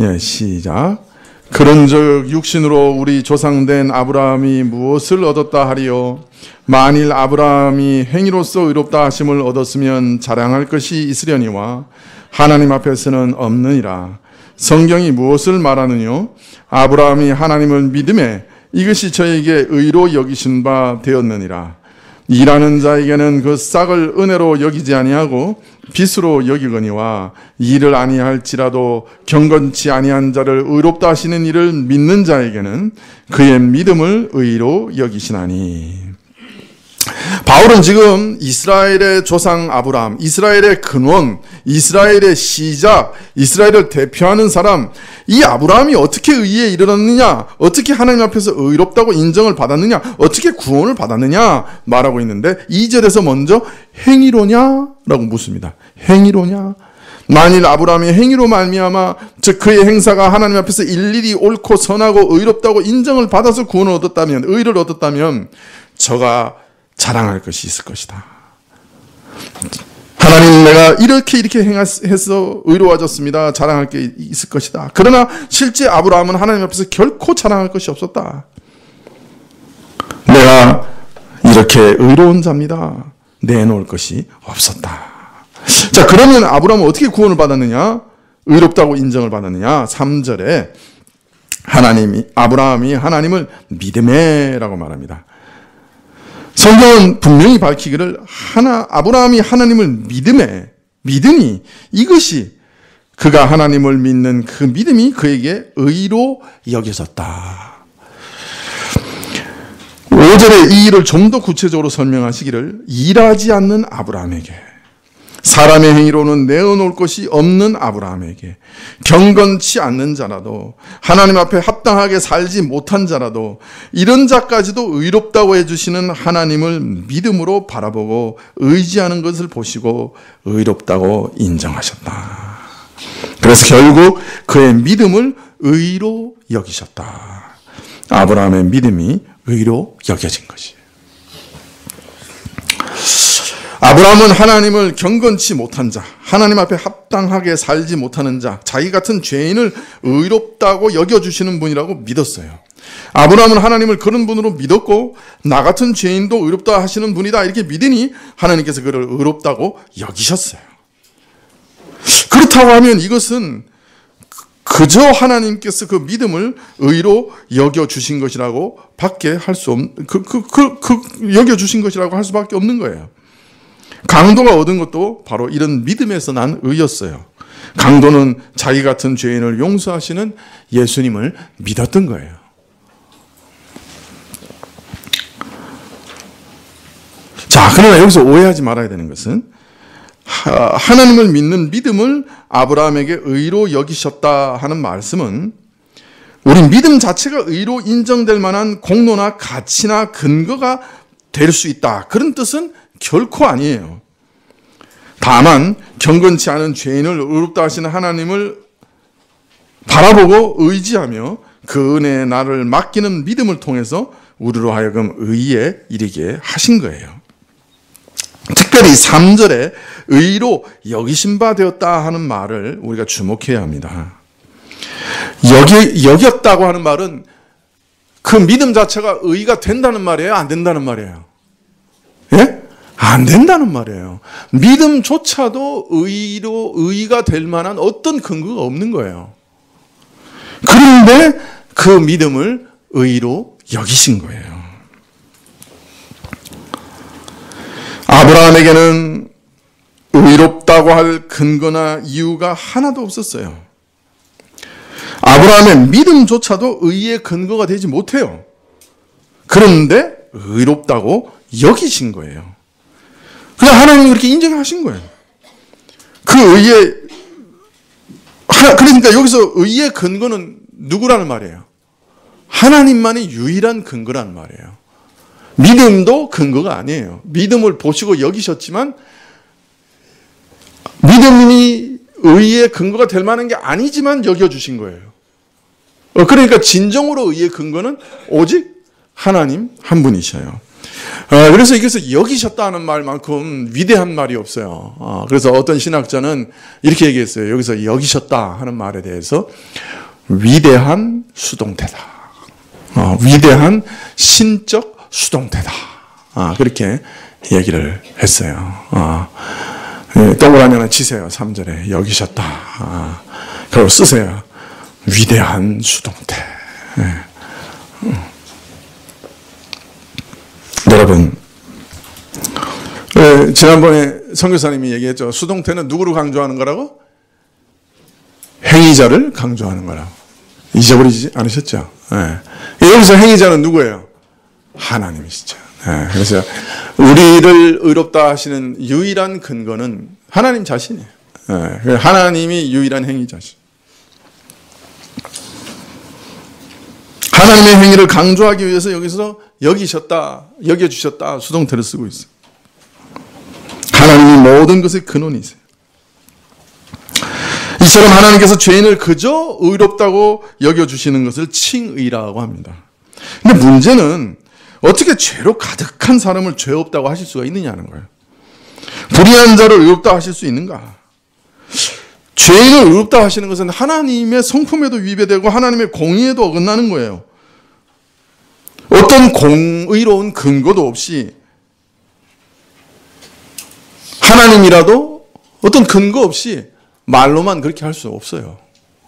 예, 시작. 그런즉 육신으로 우리 조상된 아브라함이 무엇을 얻었다 하리요? 만일 아브라함이 행위로서 의롭다 하심을 얻었으면 자랑할 것이 있으려니와 하나님 앞에서는 없느니라. 성경이 무엇을 말하느뇨? 아브라함이 하나님을 믿음에 이것이 저에게 의로 여기신 바 되었느니라. 일하는 자에게는 그 싹을 은혜로 여기지 아니하고 빚으로 여기거니와 일을 아니할지라도 경건치 아니한 자를 의롭다 하시는 이를 믿는 자에게는 그의 믿음을 의로 여기시나니. 바울은 지금 이스라엘의 조상 아브라함, 이스라엘의 근원, 이스라엘의 시작, 이스라엘을 대표하는 사람, 이 아브라함이 어떻게 의에 이르렀느냐, 어떻게 하나님 앞에서 의롭다고 인정을 받았느냐, 어떻게 구원을 받았느냐 말하고 있는데 2절에서 먼저 행위로냐라고 묻습니다. 행위로냐? 만일 아브라함이 행위로 말미암아 즉 그의 행사가 하나님 앞에서 일일이 옳고 선하고 의롭다고 인정을 받아서 구원을 얻었다면, 의를 얻었다면 저가 자랑할 것이 있을 것이다. 하나님, 내가 이렇게 행해서 의로워졌습니다. 자랑할 게 있을 것이다. 그러나 실제 아브라함은 하나님 앞에서 결코 자랑할 것이 없었다. 내가 이렇게 의로운 자입니다. 내놓을 것이 없었다. 자, 그러면 아브라함은 어떻게 구원을 받았느냐? 의롭다고 인정을 받았느냐? 3절에 아브라함이 하나님을 믿음에라고 말합니다. 성경은 분명히 밝히기를 아브라함이 하나님을 믿으니 이것이 그가 하나님을 믿는 그 믿음이 그에게 의로 여겨졌다. 5절에 이 일을 좀 더 구체적으로 설명하시기를 일하지 않는 아브라함에게, 사람의 행위로는 내어놓을 것이 없는 아브라함에게, 경건치 않는 자라도, 하나님 앞에 합당하게 살지 못한 자라도 이런 자까지도 의롭다고 해주시는 하나님을 믿음으로 바라보고 의지하는 것을 보시고 의롭다고 인정하셨다. 그래서 결국 그의 믿음을 의로 여기셨다. 아브라함의 믿음이 의로 여겨진 것이에요. 아브라함은 하나님을 경건치 못한 자, 하나님 앞에 합당하게 살지 못하는 자, 자기 같은 죄인을 의롭다고 여겨주시는 분이라고 믿었어요. 아브라함은 하나님을 그런 분으로 믿었고 나 같은 죄인도 의롭다 하시는 분이다 이렇게 믿으니 하나님께서 그를 의롭다고 여기셨어요. 그렇다고 하면 이것은 그저 하나님께서 그 믿음을 의로 여겨주신 것이라고 밖에 할 수 없는, 여겨주신 것이라고 할 수밖에 없는 거예요. 강도가 얻은 것도 바로 이런 믿음에서 난 의였어요. 강도는 자기 같은 죄인을 용서하시는 예수님을 믿었던 거예요. 자, 그러나 여기서 오해하지 말아야 되는 것은 하나님을 믿는 믿음을 아브라함에게 의로 여기셨다 하는 말씀은 우리 믿음 자체가 의로 인정될 만한 공로나 가치나 근거가 될 수 있다, 그런 뜻은 결코 아니에요. 다만 경건치 않은 죄인을 의롭다 하시는 하나님을 바라보고 의지하며 그 은혜에 나를 맡기는 믿음을 통해서 우리로 하여금 의에 이르게 하신 거예요. 특별히 3절에 의로 여기신 바 되었다 하는 말을 우리가 주목해야 합니다. 여겼다고 하는 말은 그 믿음 자체가 의가 된다는 말이에요? 안 된다는 말이에요? 예? 안 된다는 말이에요. 믿음조차도 의가 될 만한 어떤 근거가 없는 거예요. 그런데 그 믿음을 의로 여기신 거예요. 아브라함에게는 의롭다고 할 근거나 이유가 하나도 없었어요. 아브라함의 믿음조차도 의의 근거가 되지 못해요. 그런데 의롭다고 여기신 거예요. 그냥 하나님이 그렇게 인정하신 거예요. 그 의의, 그러니까 여기서 의의 근거는 누구라는 말이에요? 하나님만의 유일한 근거라는 말이에요. 믿음도 근거가 아니에요. 믿음을 보시고 여기셨지만 믿음이 의의 근거가 될 만한 게 아니지만 여겨주신 거예요. 그러니까 진정으로 의의 근거는 오직 하나님 한 분이셔요. 그래서 이것을 여기셨다는 말만큼 위대한 말이 없어요. 그래서 어떤 신학자는 이렇게 얘기했어요. 여기서 여기셨다 하는 말에 대해서 위대한 수동태다. 위대한 신적 수동태다. 그렇게 얘기를 했어요. 동그라미 하나 치세요. 3절에 여기셨다. 그걸 쓰세요. 위대한 수동태. 여러분, 지난번에 선교사님이 얘기했죠. 수동태는 누구를 강조하는 거라고? 행위자를 강조하는 거라고. 잊어버리지 않으셨죠? 여기서 행위자는 누구예요? 하나님이시죠. 그래서 우리를 의롭다 하시는 유일한 근거는 하나님 자신이에요. 하나님이 유일한 행위자시죠. 하나님의 행위를 강조하기 위해서 여기서 여기셨다, 여겨주셨다 수동태를 쓰고 있어요. 하나님이 모든 것의 근원이세요. 이처럼 하나님께서 죄인을 그저 의롭다고 여겨주시는 것을 칭의라고 합니다. 근데 문제는 어떻게 죄로 가득한 사람을 죄 없다고 하실 수가 있느냐는 거예요. 불의한 자를 의롭다 하실 수 있는가? 죄인을 의롭다 하시는 것은 하나님의 성품에도 위배되고 하나님의 공의에도 어긋나는 거예요. 어떤 공의로운 근거도 없이 하나님이라도 어떤 근거 없이 말로만 그렇게 할 수 없어요.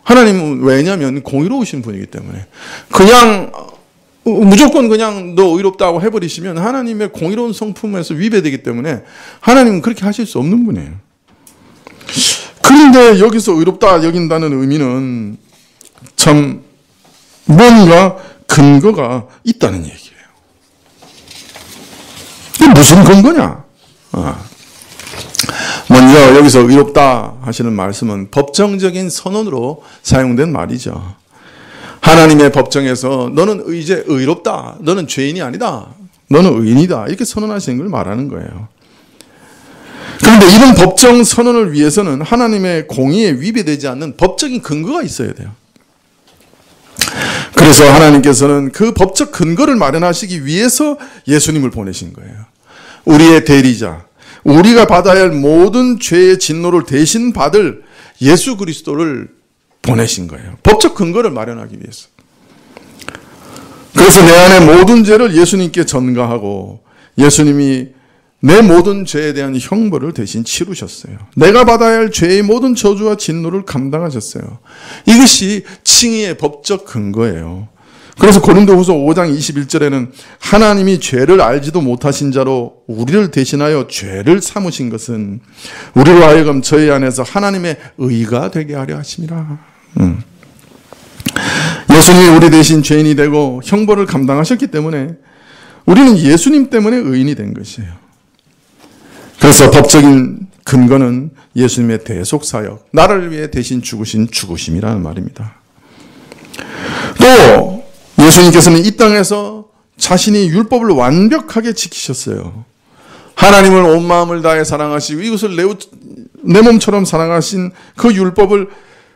하나님은 왜냐하면 공의로우신 분이기 때문에 그냥 무조건 그냥 너 의롭다고 해버리시면 하나님의 공의로운 성품에서 위배되기 때문에 하나님은 그렇게 하실 수 없는 분이에요. 그런데 여기서 의롭다 여긴다는 의미는 참 뭔가 근거가 있다는 얘기예요. 이게 무슨 근거냐? 먼저 여기서 의롭다 하시는 말씀은 법정적인 선언으로 사용된 말이죠. 하나님의 법정에서 너는 이제 의롭다. 너는 죄인이 아니다. 너는 의인이다. 이렇게 선언하시는 걸 말하는 거예요. 그런데 이런 법정 선언을 위해서는 하나님의 공의에 위배되지 않는 법적인 근거가 있어야 돼요. 그래서 하나님께서는 그 법적 근거를 마련하시기 위해서 예수님을 보내신 거예요. 우리의 대리자, 우리가 받아야 할 모든 죄의 진노를 대신 받을 예수 그리스도를 보내신 거예요. 법적 근거를 마련하기 위해서. 그래서 내 안의 모든 죄를 예수님께 전가하고 예수님이 내 모든 죄에 대한 형벌을 대신 치르셨어요. 내가 받아야 할 죄의 모든 저주와 진노를 감당하셨어요. 이것이 칭의의 법적 근거예요. 그래서 고린도후서 5장 21절에는 하나님이 죄를 알지도 못하신 자로 우리를 대신하여 죄를 삼으신 것은 우리로 하여금 저희 안에서 하나님의 의가 되게 하려 하심이라. 예수님이 우리 대신 죄인이 되고 형벌을 감당하셨기 때문에 우리는 예수님 때문에 의인이 된 것이에요. 그래서 법적인 근거는 예수님의 대속사역, 나를 위해 대신 죽으신 죽으심이라는 말입니다. 또 예수님께서는 이 땅에서 자신이 율법을 완벽하게 지키셨어요. 하나님을 온 마음을 다해 사랑하시고 이것을 내 몸처럼 사랑하신 그 율법을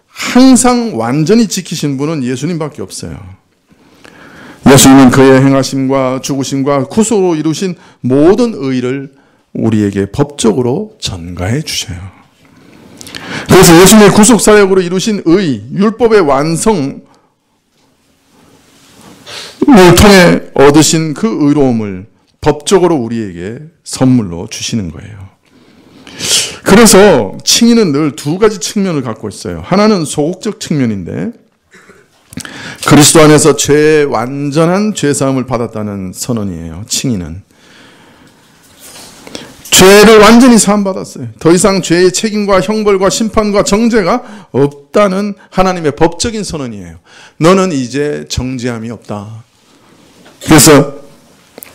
항상 완전히 지키신 분은 예수님밖에 없어요. 예수님은 그의 행하심과 죽으심과 구속으로 이루신 모든 의를 우리에게 법적으로 전가해 주셔요. 그래서 예수님의 구속사역으로 이루신 의, 율법의 완성을 통해 얻으신 그 의로움을 법적으로 우리에게 선물로 주시는 거예요. 그래서 칭의는 늘 두 가지 측면을 갖고 있어요. 하나는 소극적 측면인데 그리스도 안에서 죄의 완전한 죄사함을 받았다는 선언이에요. 칭의는. 죄를 완전히 사함받았어요. 더 이상 죄의 책임과 형벌과 심판과 정죄가 없다는 하나님의 법적인 선언이에요. 너는 이제 정죄함이 없다. 그래서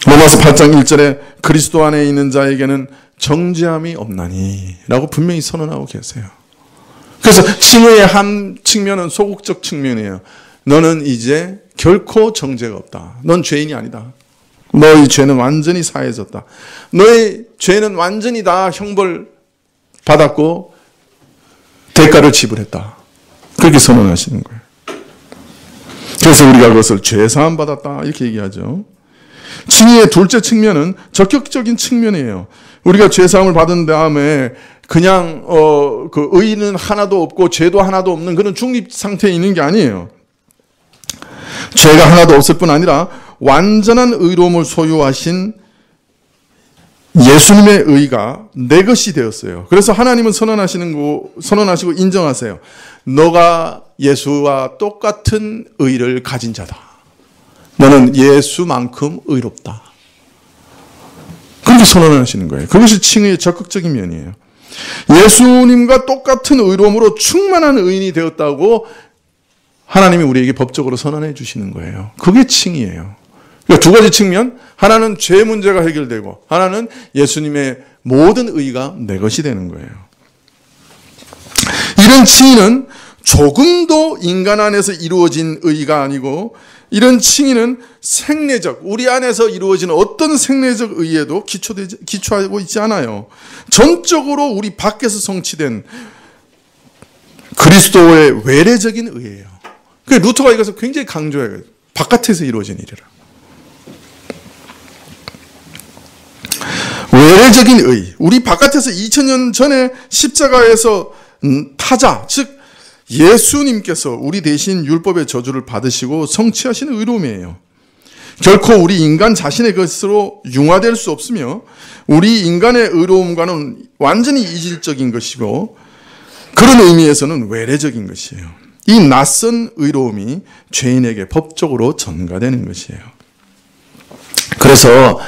로마서 8장 1절에 그리스도 안에 있는 자에게는 정죄함이 없나니 라고 분명히 선언하고 계세요. 그래서 칭의의 한 측면은 소극적 측면이에요. 너는 이제 결코 정죄가 없다. 넌 죄인이 아니다. 너의 죄는 완전히 사해졌다. 너의 죄는 완전히 다 형벌 받았고 대가를 지불했다. 그렇게 선언하시는 거예요. 그래서 우리가 그것을 죄사함 받았다 이렇게 얘기하죠. 칭의의 둘째 측면은 적극적인 측면이에요. 우리가 죄사함을 받은 다음에 그냥 그 의는 하나도 없고 죄도 하나도 없는 그런 중립 상태에 있는 게 아니에요. 죄가 하나도 없을 뿐 아니라 완전한 의로움을 소유하신 예수님의 의가 내 것이 되었어요. 그래서 하나님은 선언하시고 인정하세요. 너가 예수와 똑같은 의를 가진 자다. 너는 예수만큼 의롭다. 그렇게 선언하시는 거예요. 그것이 칭의의 적극적인 면이에요. 예수님과 똑같은 의로움으로 충만한 의인이 되었다고 하나님이 우리에게 법적으로 선언해 주시는 거예요. 그게 칭의예요. 그러니까 두 가지 측면, 하나는 죄 문제가 해결되고 하나는 예수님의 모든 의가 내 것이 되는 거예요. 이런 칭의는 조금도 인간 안에서 이루어진 의가 아니고 이런 칭의는 생내적, 우리 안에서 이루어지는 어떤 생내적 의에도 기초하고 있지 않아요. 전적으로 우리 밖에서 성취된 그리스도의 외래적인 의예요. 그래서 루터가 이것을 굉장히 강조해요. 바깥에서 이루어진 일이라. 외래적인 의, 우리 바깥에서 2000년 전에 십자가에서 타자, 즉 예수님께서 우리 대신 율법의 저주를 받으시고 성취하시는 의로움이에요. 결코 우리 인간 자신의 것으로 융화될 수 없으며 우리 인간의 의로움과는 완전히 이질적인 것이고 그런 의미에서는 외래적인 것이에요. 이 낯선 의로움이 죄인에게 법적으로 전가되는 것이에요. 그래서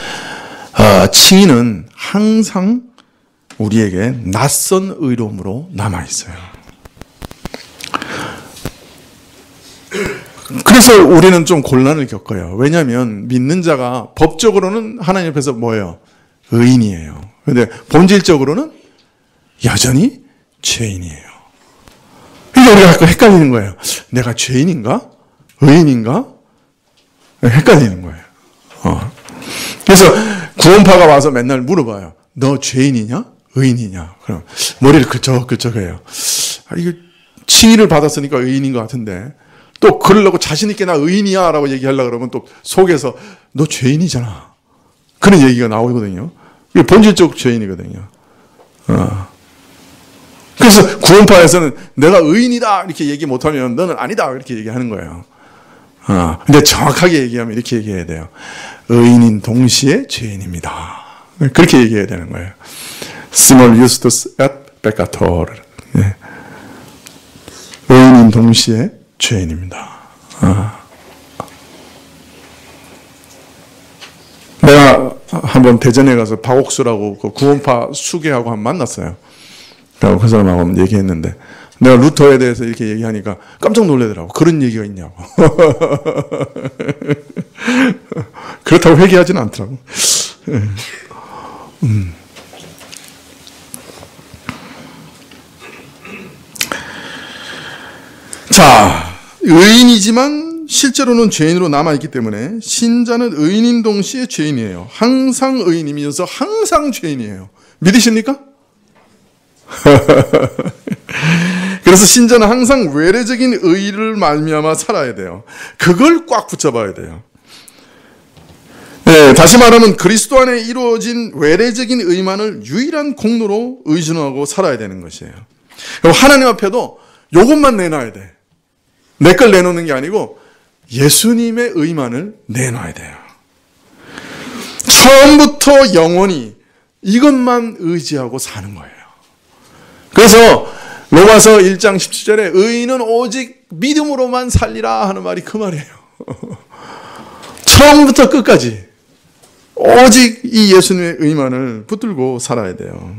칭의는 항상 우리에게 낯선 의로움으로 남아있어요. 그래서 우리는 좀 곤란을 겪어요. 왜냐하면 믿는 자가 법적으로는 하나님 앞에서 뭐예요? 의인이에요. 그런데 본질적으로는 여전히 죄인이에요. 그러니까 우리가 자꾸 헷갈리는 거예요. 내가 죄인인가? 의인인가? 헷갈리는 거예요. 그래서 구원파가 와서 맨날 물어봐요. 너 죄인이냐? 의인이냐? 그럼 머리를 끄적끄적해요. 이거 칭의를 받았으니까 의인인 것 같은데 또 그러려고 자신 있게 나 의인이야 라고 얘기하려고 그러면 또 속에서 너 죄인이잖아. 그런 얘기가 나오거든요. 이게 본질적 죄인이거든요. 그래서 구원파에서는 내가 의인이다 이렇게 얘기 못하면 너는 아니다 이렇게 얘기하는 거예요. 근데 정확하게 얘기하면 이렇게 얘기해야 돼요. 의인인 동시에 죄인입니다. 그렇게 얘기해야 되는 거예요. Simul justus et peccator. 의인인 동시에 죄인입니다. 내가 한번 대전에 가서 박옥수라고 그 구원파 수계하고 한 만났어요. 그리고 그 사람하고 얘기했는데 내가 루터에 대해서 이렇게 얘기하니까 깜짝 놀라더라고. 그런 얘기가 있냐고. 그렇다고 회개하지는 않더라고. 자, 의인이지만 실제로는 죄인으로 남아있기 때문에 신자는 의인인 동시에 죄인이에요. 항상 의인이면서 항상 죄인이에요. 믿으십니까? 그래서 신자는 항상 외래적인 의를 말미암아 살아야 돼요. 그걸 꽉 붙잡아야 돼요. 네, 다시 말하면 그리스도 안에 이루어진 외래적인 의만을 유일한 공로로 의존하고 살아야 되는 것이에요. 그럼 하나님 앞에도 이것만 내놔야 돼. 내 걸 내놓는 게 아니고 예수님의 의만을 내놔야 돼요. 처음부터 영원히 이것만 의지하고 사는 거예요. 그래서 로마서 1장 17절에 의인은 오직 믿음으로만 살리라 하는 말이 그 말이에요. 처음부터 끝까지 오직 이 예수님의 의만을 붙들고 살아야 돼요.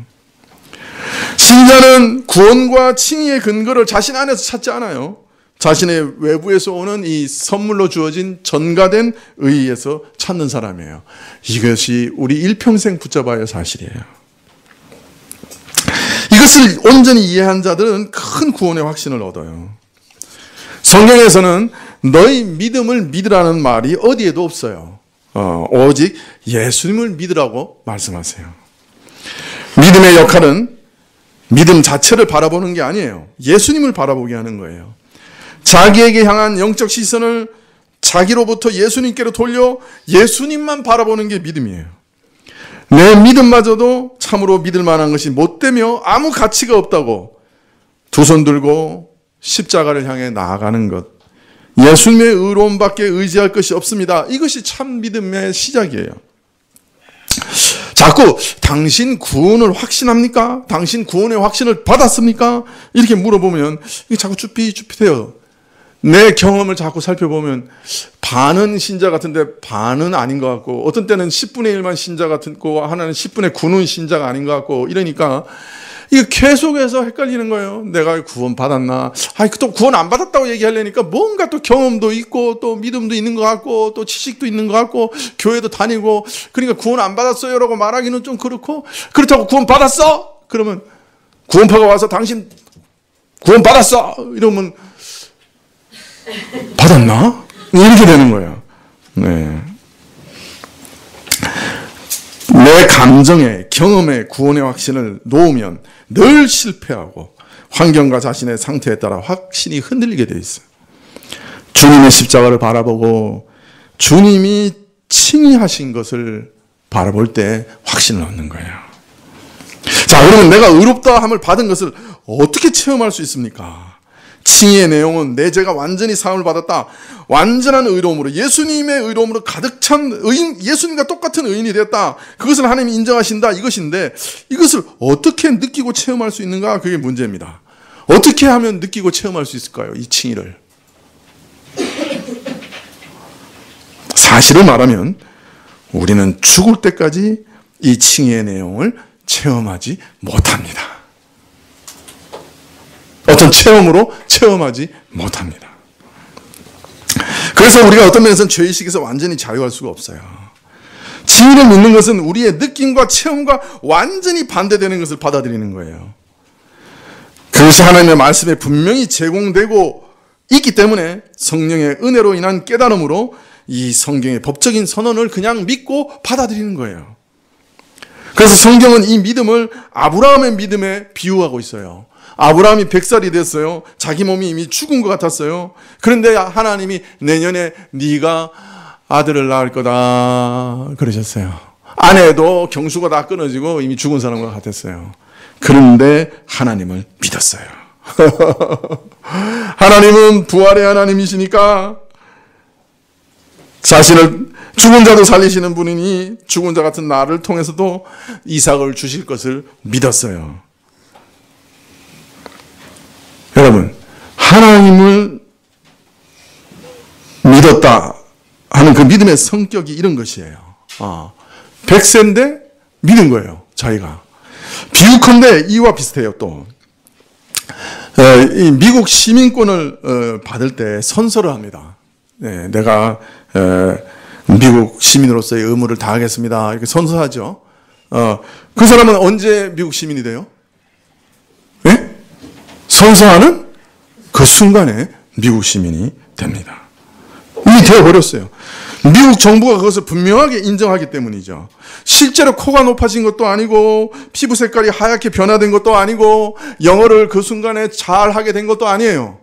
신자는 구원과 칭의의 근거를 자신 안에서 찾지 않아요. 자신의 외부에서 오는 이 선물로 주어진 전가된 의에서 찾는 사람이에요. 이것이 우리 일평생 붙잡아야 할 사실이에요. 이것을 온전히 이해한 자들은 큰 구원의 확신을 얻어요. 성경에서는 너희 믿음을 믿으라는 말이 어디에도 없어요. 오직 예수님을 믿으라고 말씀하세요. 믿음의 역할은 믿음 자체를 바라보는 게 아니에요. 예수님을 바라보게 하는 거예요. 자기에게 향한 영적 시선을 자기로부터 예수님께로 돌려 예수님만 바라보는 게 믿음이에요. 내 믿음마저도 참으로 믿을 만한 것이 못되며 아무 가치가 없다고 두 손 들고 십자가를 향해 나아가는 것. 예수님의 의로움밖에 의지할 것이 없습니다. 이것이 참 믿음의 시작이에요. 자꾸 당신 구원을 확신합니까? 당신 구원의 확신을 받았습니까? 이렇게 물어보면 이게 자꾸 쭈삣쭈삣해요. 내 경험을 자꾸 살펴보면 반은 신자 같은데 반은 아닌 것 같고, 어떤 때는 10분의 1만 신자 같고 하나는 10분의 9는 신자가 아닌 것 같고, 이러니까 이게 계속해서 헷갈리는 거예요. 내가 구원 받았나? 또 구원 안 받았다고 얘기하려니까 뭔가 또 경험도 있고 또 믿음도 있는 것 같고 또 지식도 있는 것 같고 교회도 다니고, 그러니까 구원 안 받았어요 라고 말하기는 좀 그렇고, 그렇다고 구원 받았어? 그러면 구원파가 와서 당신 구원 받았어? 이러면 받았나? 이렇게 되는 거예요. 네. 내 감정에, 경험에 구원의 확신을 놓으면 늘 실패하고 환경과 자신의 상태에 따라 확신이 흔들리게 돼 있어요. 주님의 십자가를 바라보고 주님이 칭의하신 것을 바라볼 때 확신을 얻는 거예요. 자, 그러면 내가 의롭다 함을 받은 것을 어떻게 체험할 수 있습니까? 칭의의 내용은 내 죄가 완전히 사함을 받았다. 완전한 의로움으로, 예수님의 의로움으로 가득 찬 의인, 예수님과 똑같은 의인이 되었다. 그것을 하나님이 인정하신다. 이것인데, 이것을 어떻게 느끼고 체험할 수 있는가? 그게 문제입니다. 어떻게 하면 느끼고 체험할 수 있을까요? 이 칭의를. 사실을 말하면 우리는 죽을 때까지 이 칭의의 내용을 체험하지 못합니다. 어떤 체험으로 체험하지 못합니다. 그래서 우리가 어떤 면에서는 죄의식에서 완전히 자유할 수가 없어요. 칭의를 믿는 것은 우리의 느낌과 체험과 완전히 반대되는 것을 받아들이는 거예요. 그것이 하나님의 말씀에 분명히 제공되고 있기 때문에 성령의 은혜로 인한 깨달음으로 이 성경의 법적인 선언을 그냥 믿고 받아들이는 거예요. 그래서 성경은 이 믿음을 아브라함의 믿음에 비유하고 있어요. 아브라함이 100살이 됐어요. 자기 몸이 이미 죽은 것 같았어요. 그런데 하나님이 내년에 네가 아들을 낳을 거다 그러셨어요. 아내도 경수가 다 끊어지고 이미 죽은 사람과 같았어요. 그런데 하나님을 믿었어요. 하나님은 부활의 하나님이시니까 자신을 죽은 자도 살리시는 분이니 죽은 자 같은 나를 통해서도 이삭을 주실 것을 믿었어요. 여러분, 하나님을 믿었다 하는 그 믿음의 성격이 이런 것이에요. 100세인데 믿은 거예요, 자기가. 비유컨대 이와 비슷해요, 또. 이 미국 시민권을 받을 때 선서를 합니다. 네, 내가 미국 시민으로서의 의무를 다하겠습니다. 이렇게 선서하죠. 그 사람은 언제 미국 시민이 돼요? 네? 선서하는 그 순간에 미국 시민이 됩니다. 이미 되어버렸어요. 미국 정부가 그것을 분명하게 인정하기 때문이죠. 실제로 코가 높아진 것도 아니고 피부 색깔이 하얗게 변화된 것도 아니고 영어를 그 순간에 잘하게 된 것도 아니에요.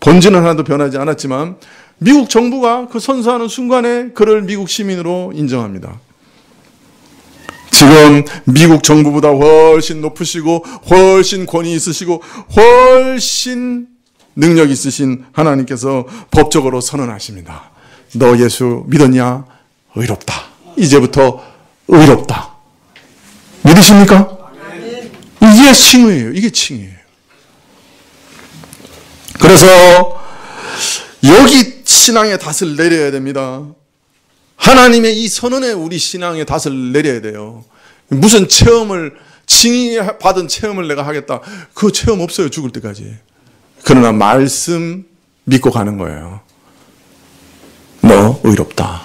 본질은 하나도 변하지 않았지만 미국 정부가 그 선서하는 순간에 그를 미국 시민으로 인정합니다. 지금 미국 정부보다 훨씬 높으시고 훨씬 권위 있으시고 훨씬 능력 있으신 하나님께서 법적으로 선언하십니다. 너 예수 믿었냐? 의롭다. 이제부터 의롭다. 믿으십니까? 이게 칭의예요. 이게 칭의예요. 그래서 여기 신앙의 닷을 내려야 됩니다. 하나님의 이 선언에 우리 신앙의 닷을 내려야 돼요. 무슨 체험을, 칭의받은 체험을 내가 하겠다. 그 체험 없어요, 죽을 때까지. 그러나 말씀 믿고 가는 거예요. 너 의롭다.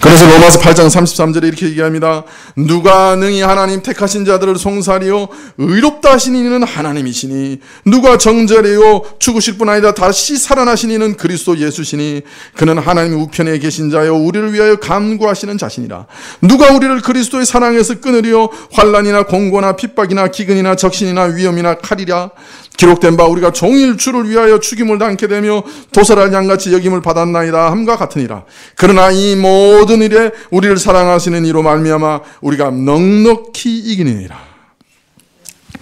그래서 로마 로마서 8장 33절에 이렇게 얘기합니다. 누가 능히 하나님 택하신 자들을 송사리요 의롭다 하신 이는 하나님이시니 누가 정죄하여 죽으실 뿐 아니라 다시 살아나신 이는 그리스도 예수시니 그는 하나님 우편에 계신 자여 우리를 위하여 간구하시는 자신이라. 누가 우리를 그리스도의 사랑에서 끊으려 환난이나 공고나 핍박이나 기근이나 적신이나 위험이나 칼이라. 기록된 바 우리가 종일 주를 위하여 죽임을 당케 되며 도살할 양같이 여김을 받았나이다 함과 같으니라. 그러나 이 모든 일에 우리를 사랑하시는 이로 말미암아 우리가 넉넉히 이기느니라.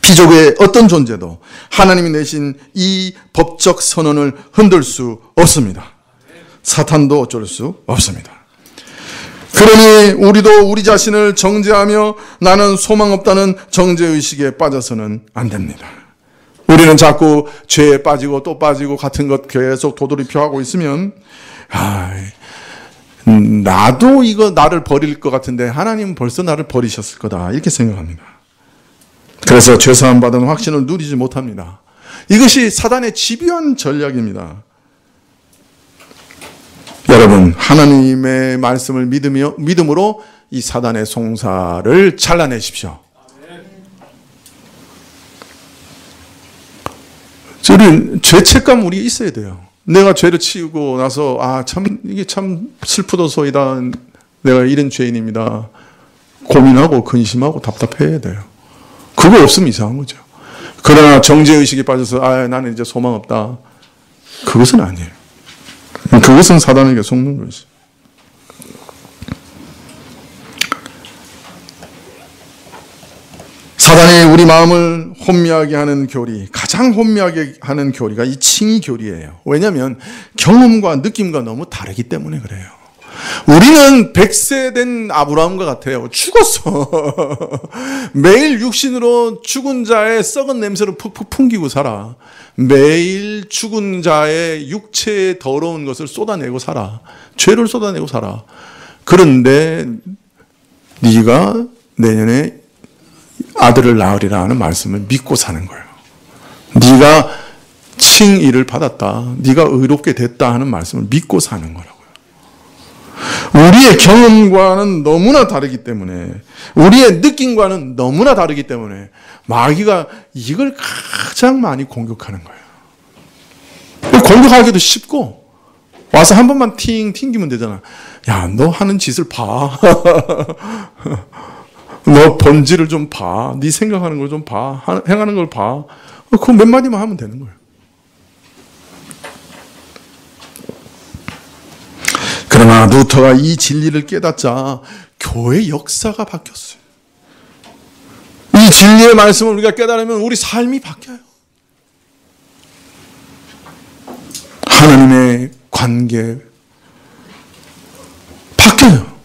피조의 어떤 존재도 하나님이 내신 이 법적 선언을 흔들 수 없습니다. 사탄도 어쩔 수 없습니다. 그러니 우리도 우리 자신을 정죄하며 나는 소망 없다는 정죄의식에 빠져서는 안 됩니다. 우리는 자꾸 죄에 빠지고 또 빠지고 같은 것 계속 도돌이표 하고 있으면 나도 이거 나를 버릴 것 같은데 하나님은 벌써 나를 버리셨을 거다 이렇게 생각합니다. 그래서 죄사함 받은 확신을 누리지 못합니다. 이것이 사단의 집요한 전략입니다. 여러분 하나님의 말씀을 믿음으로 이 사단의 송사를 잘라내십시오. 저는 죄책감 우리 있어야 돼요. 내가 죄를 치우고 나서 이게 참 슬프도소이다. 내가 이런 죄인입니다. 고민하고 근심하고 답답해야 돼요. 그거 없으면 이상한 거죠. 그러나 정죄의식에 빠져서 나는 이제 소망 없다. 그것은 아니에요. 그것은 사단에게 속는 것이죠. 사단이 우리 마음을 혼미하게 하는 교리, 가장 혼미하게 하는 교리가 이 칭의 교리예요. 왜냐하면 경험과 느낌과 너무 다르기 때문에 그래요. 우리는 100세 된 아브라함과 같아요. 죽었어. 매일 육신으로 죽은 자의 썩은 냄새를 푹푹 풍기고 살아. 매일 죽은 자의 육체의 더러운 것을 쏟아내고 살아. 죄를 쏟아내고 살아. 그런데 네가 내년에 아들을 낳으리라 하는 말씀을 믿고 사는 거예요. 네가 칭의를 받았다. 네가 의롭게 됐다 하는 말씀을 믿고 사는 거라고요. 우리의 경험과는 너무나 다르기 때문에 우리의 느낌과는 너무나 다르기 때문에 마귀가 이걸 가장 많이 공격하는 거예요. 공격하기도 쉽고 와서 한 번만 튕기면 되잖아. 야, 너 하는 짓을 봐. 너 본질을 좀 봐. 네 생각하는 걸 좀 봐. 행하는 걸 봐. 그거 몇 마디만 하면 되는 거예요. 그러나 루터가 이 진리를 깨닫자 교회 역사가 바뀌었어요. 이 진리의 말씀을 우리가 깨달으면 우리 삶이 바뀌어요. 하나님의 관계 바뀌어요.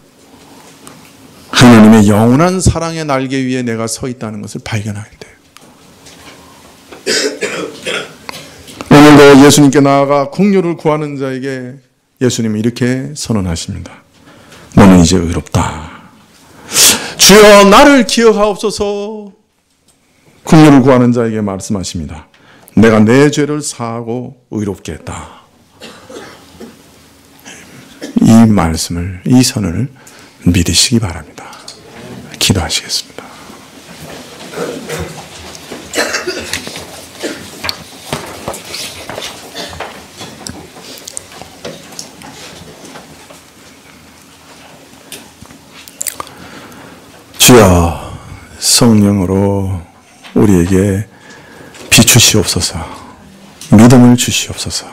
하나님의 영원한 사랑의 날개 위에 내가 서 있다는 것을 발견하게 돼요. 오늘도 예수님께 나아가 긍휼을 구하는 자에게 예수님이 이렇게 선언하십니다. 너는 이제 의롭다. 주여 나를 기억하옵소서. 긍휼을 구하는 자에게 말씀하십니다. 내가 내 죄를 사하고 의롭게 했다. 이 말씀을, 이 선언을 믿으시기 바랍니다. 기도하시겠습니다. 주여, 성령으로 우리에게 비추시옵소서. 믿음을 주시옵소서.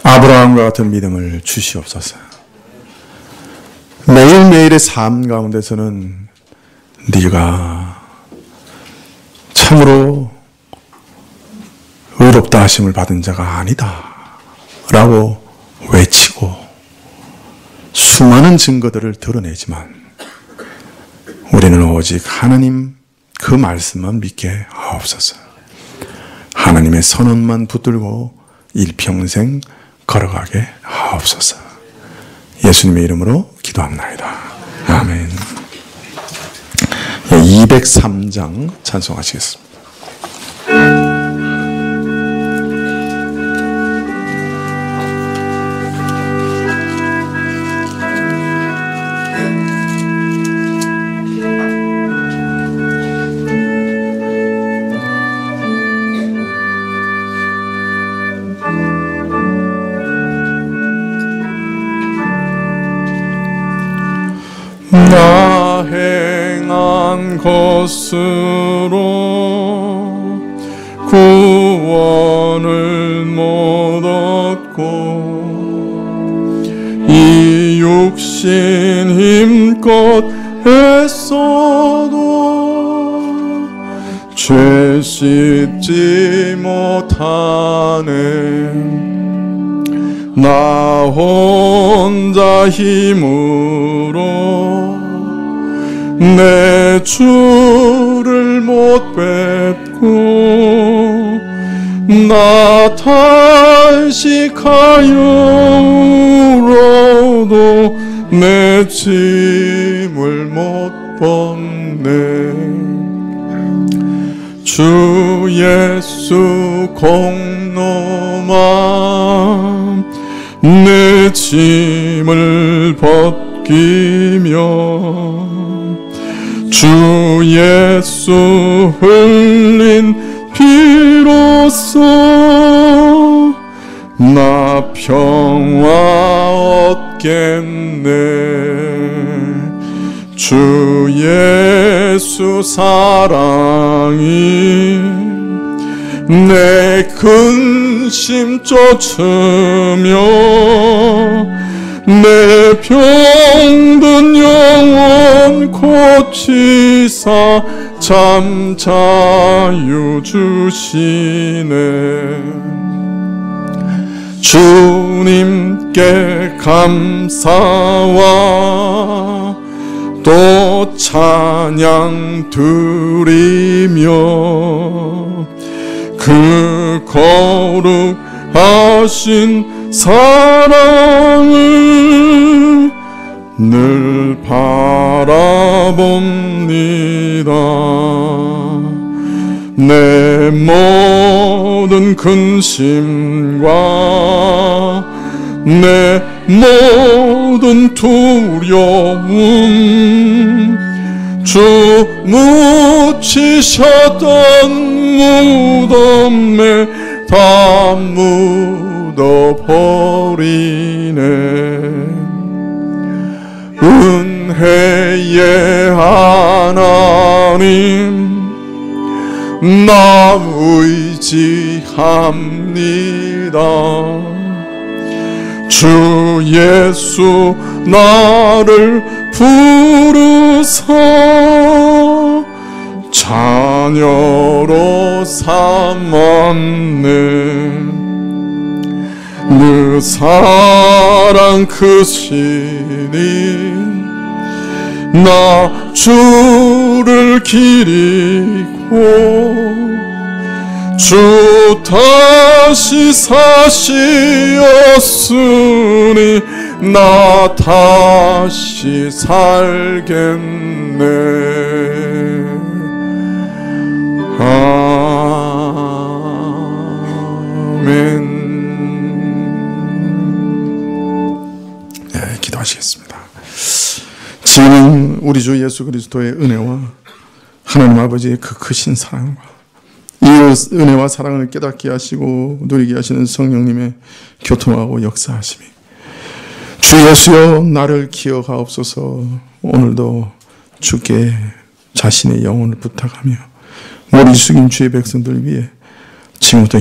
아브라함과 같은 믿음을 주시옵소서. 매일매일의 삶 가운데서는 네가 참으로 의롭다 하심을 받은 자가 아니다 라고 외치고 수많은 증거들을 드러내지만 우리는 오직 하나님 그 말씀만 믿게 하옵소서. 하나님의 선언만 붙들고 일평생 걸어가게 하옵소서. 예수님의 이름으로 기도합나이다. 아멘. 203장 찬송하시겠습니다. 나 행한 것으로 구원을 못 얻고 이 육신 힘껏 애써도 죄 씻지 못하네. 나 혼자 힘으로 내 주를 못 뵙고 나 다시 가요로도 내 짐을 못 벗네. 주 예수 공로만 내 짐을 벗기며 주 예수 흘린 피로써 나 평화 얻겠네. 주 예수 사랑이 내 근심 쫓으며 내 병든 영혼 고치사 참 자유 주시네. 주님께 감사와 또 찬양 드리며 그 거룩하신 사랑을 늘 바라봅니다. 내 모든 근심과 내 모든 두려움 주 묻히셨던 무덤에 다 묻어버리네. 은혜의 하나님 나 의지합니다. 주 예수 나를 부르사 자녀로 삼았네. 그 사랑 크시니 나 주를 기리고 주 다시 사시었으니 나 다시 살겠네. 아멘. 네, 기도하시겠습니다. 지금 우리 주 예수 그리스도의 은혜와 하나님 아버지의 그 크신 사랑과 이 은혜와 사랑을 깨닫게 하시고 누리게 하시는 성령님의 교통하고 역사하심이 주 예수여 나를 기억하옵소서. 오늘도 주께 자신의 영혼을 부탁하며 머리 숙인 주의 백성들 위해 지금부터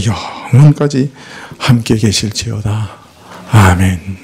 영원까지 함께 계실지어다. 아멘.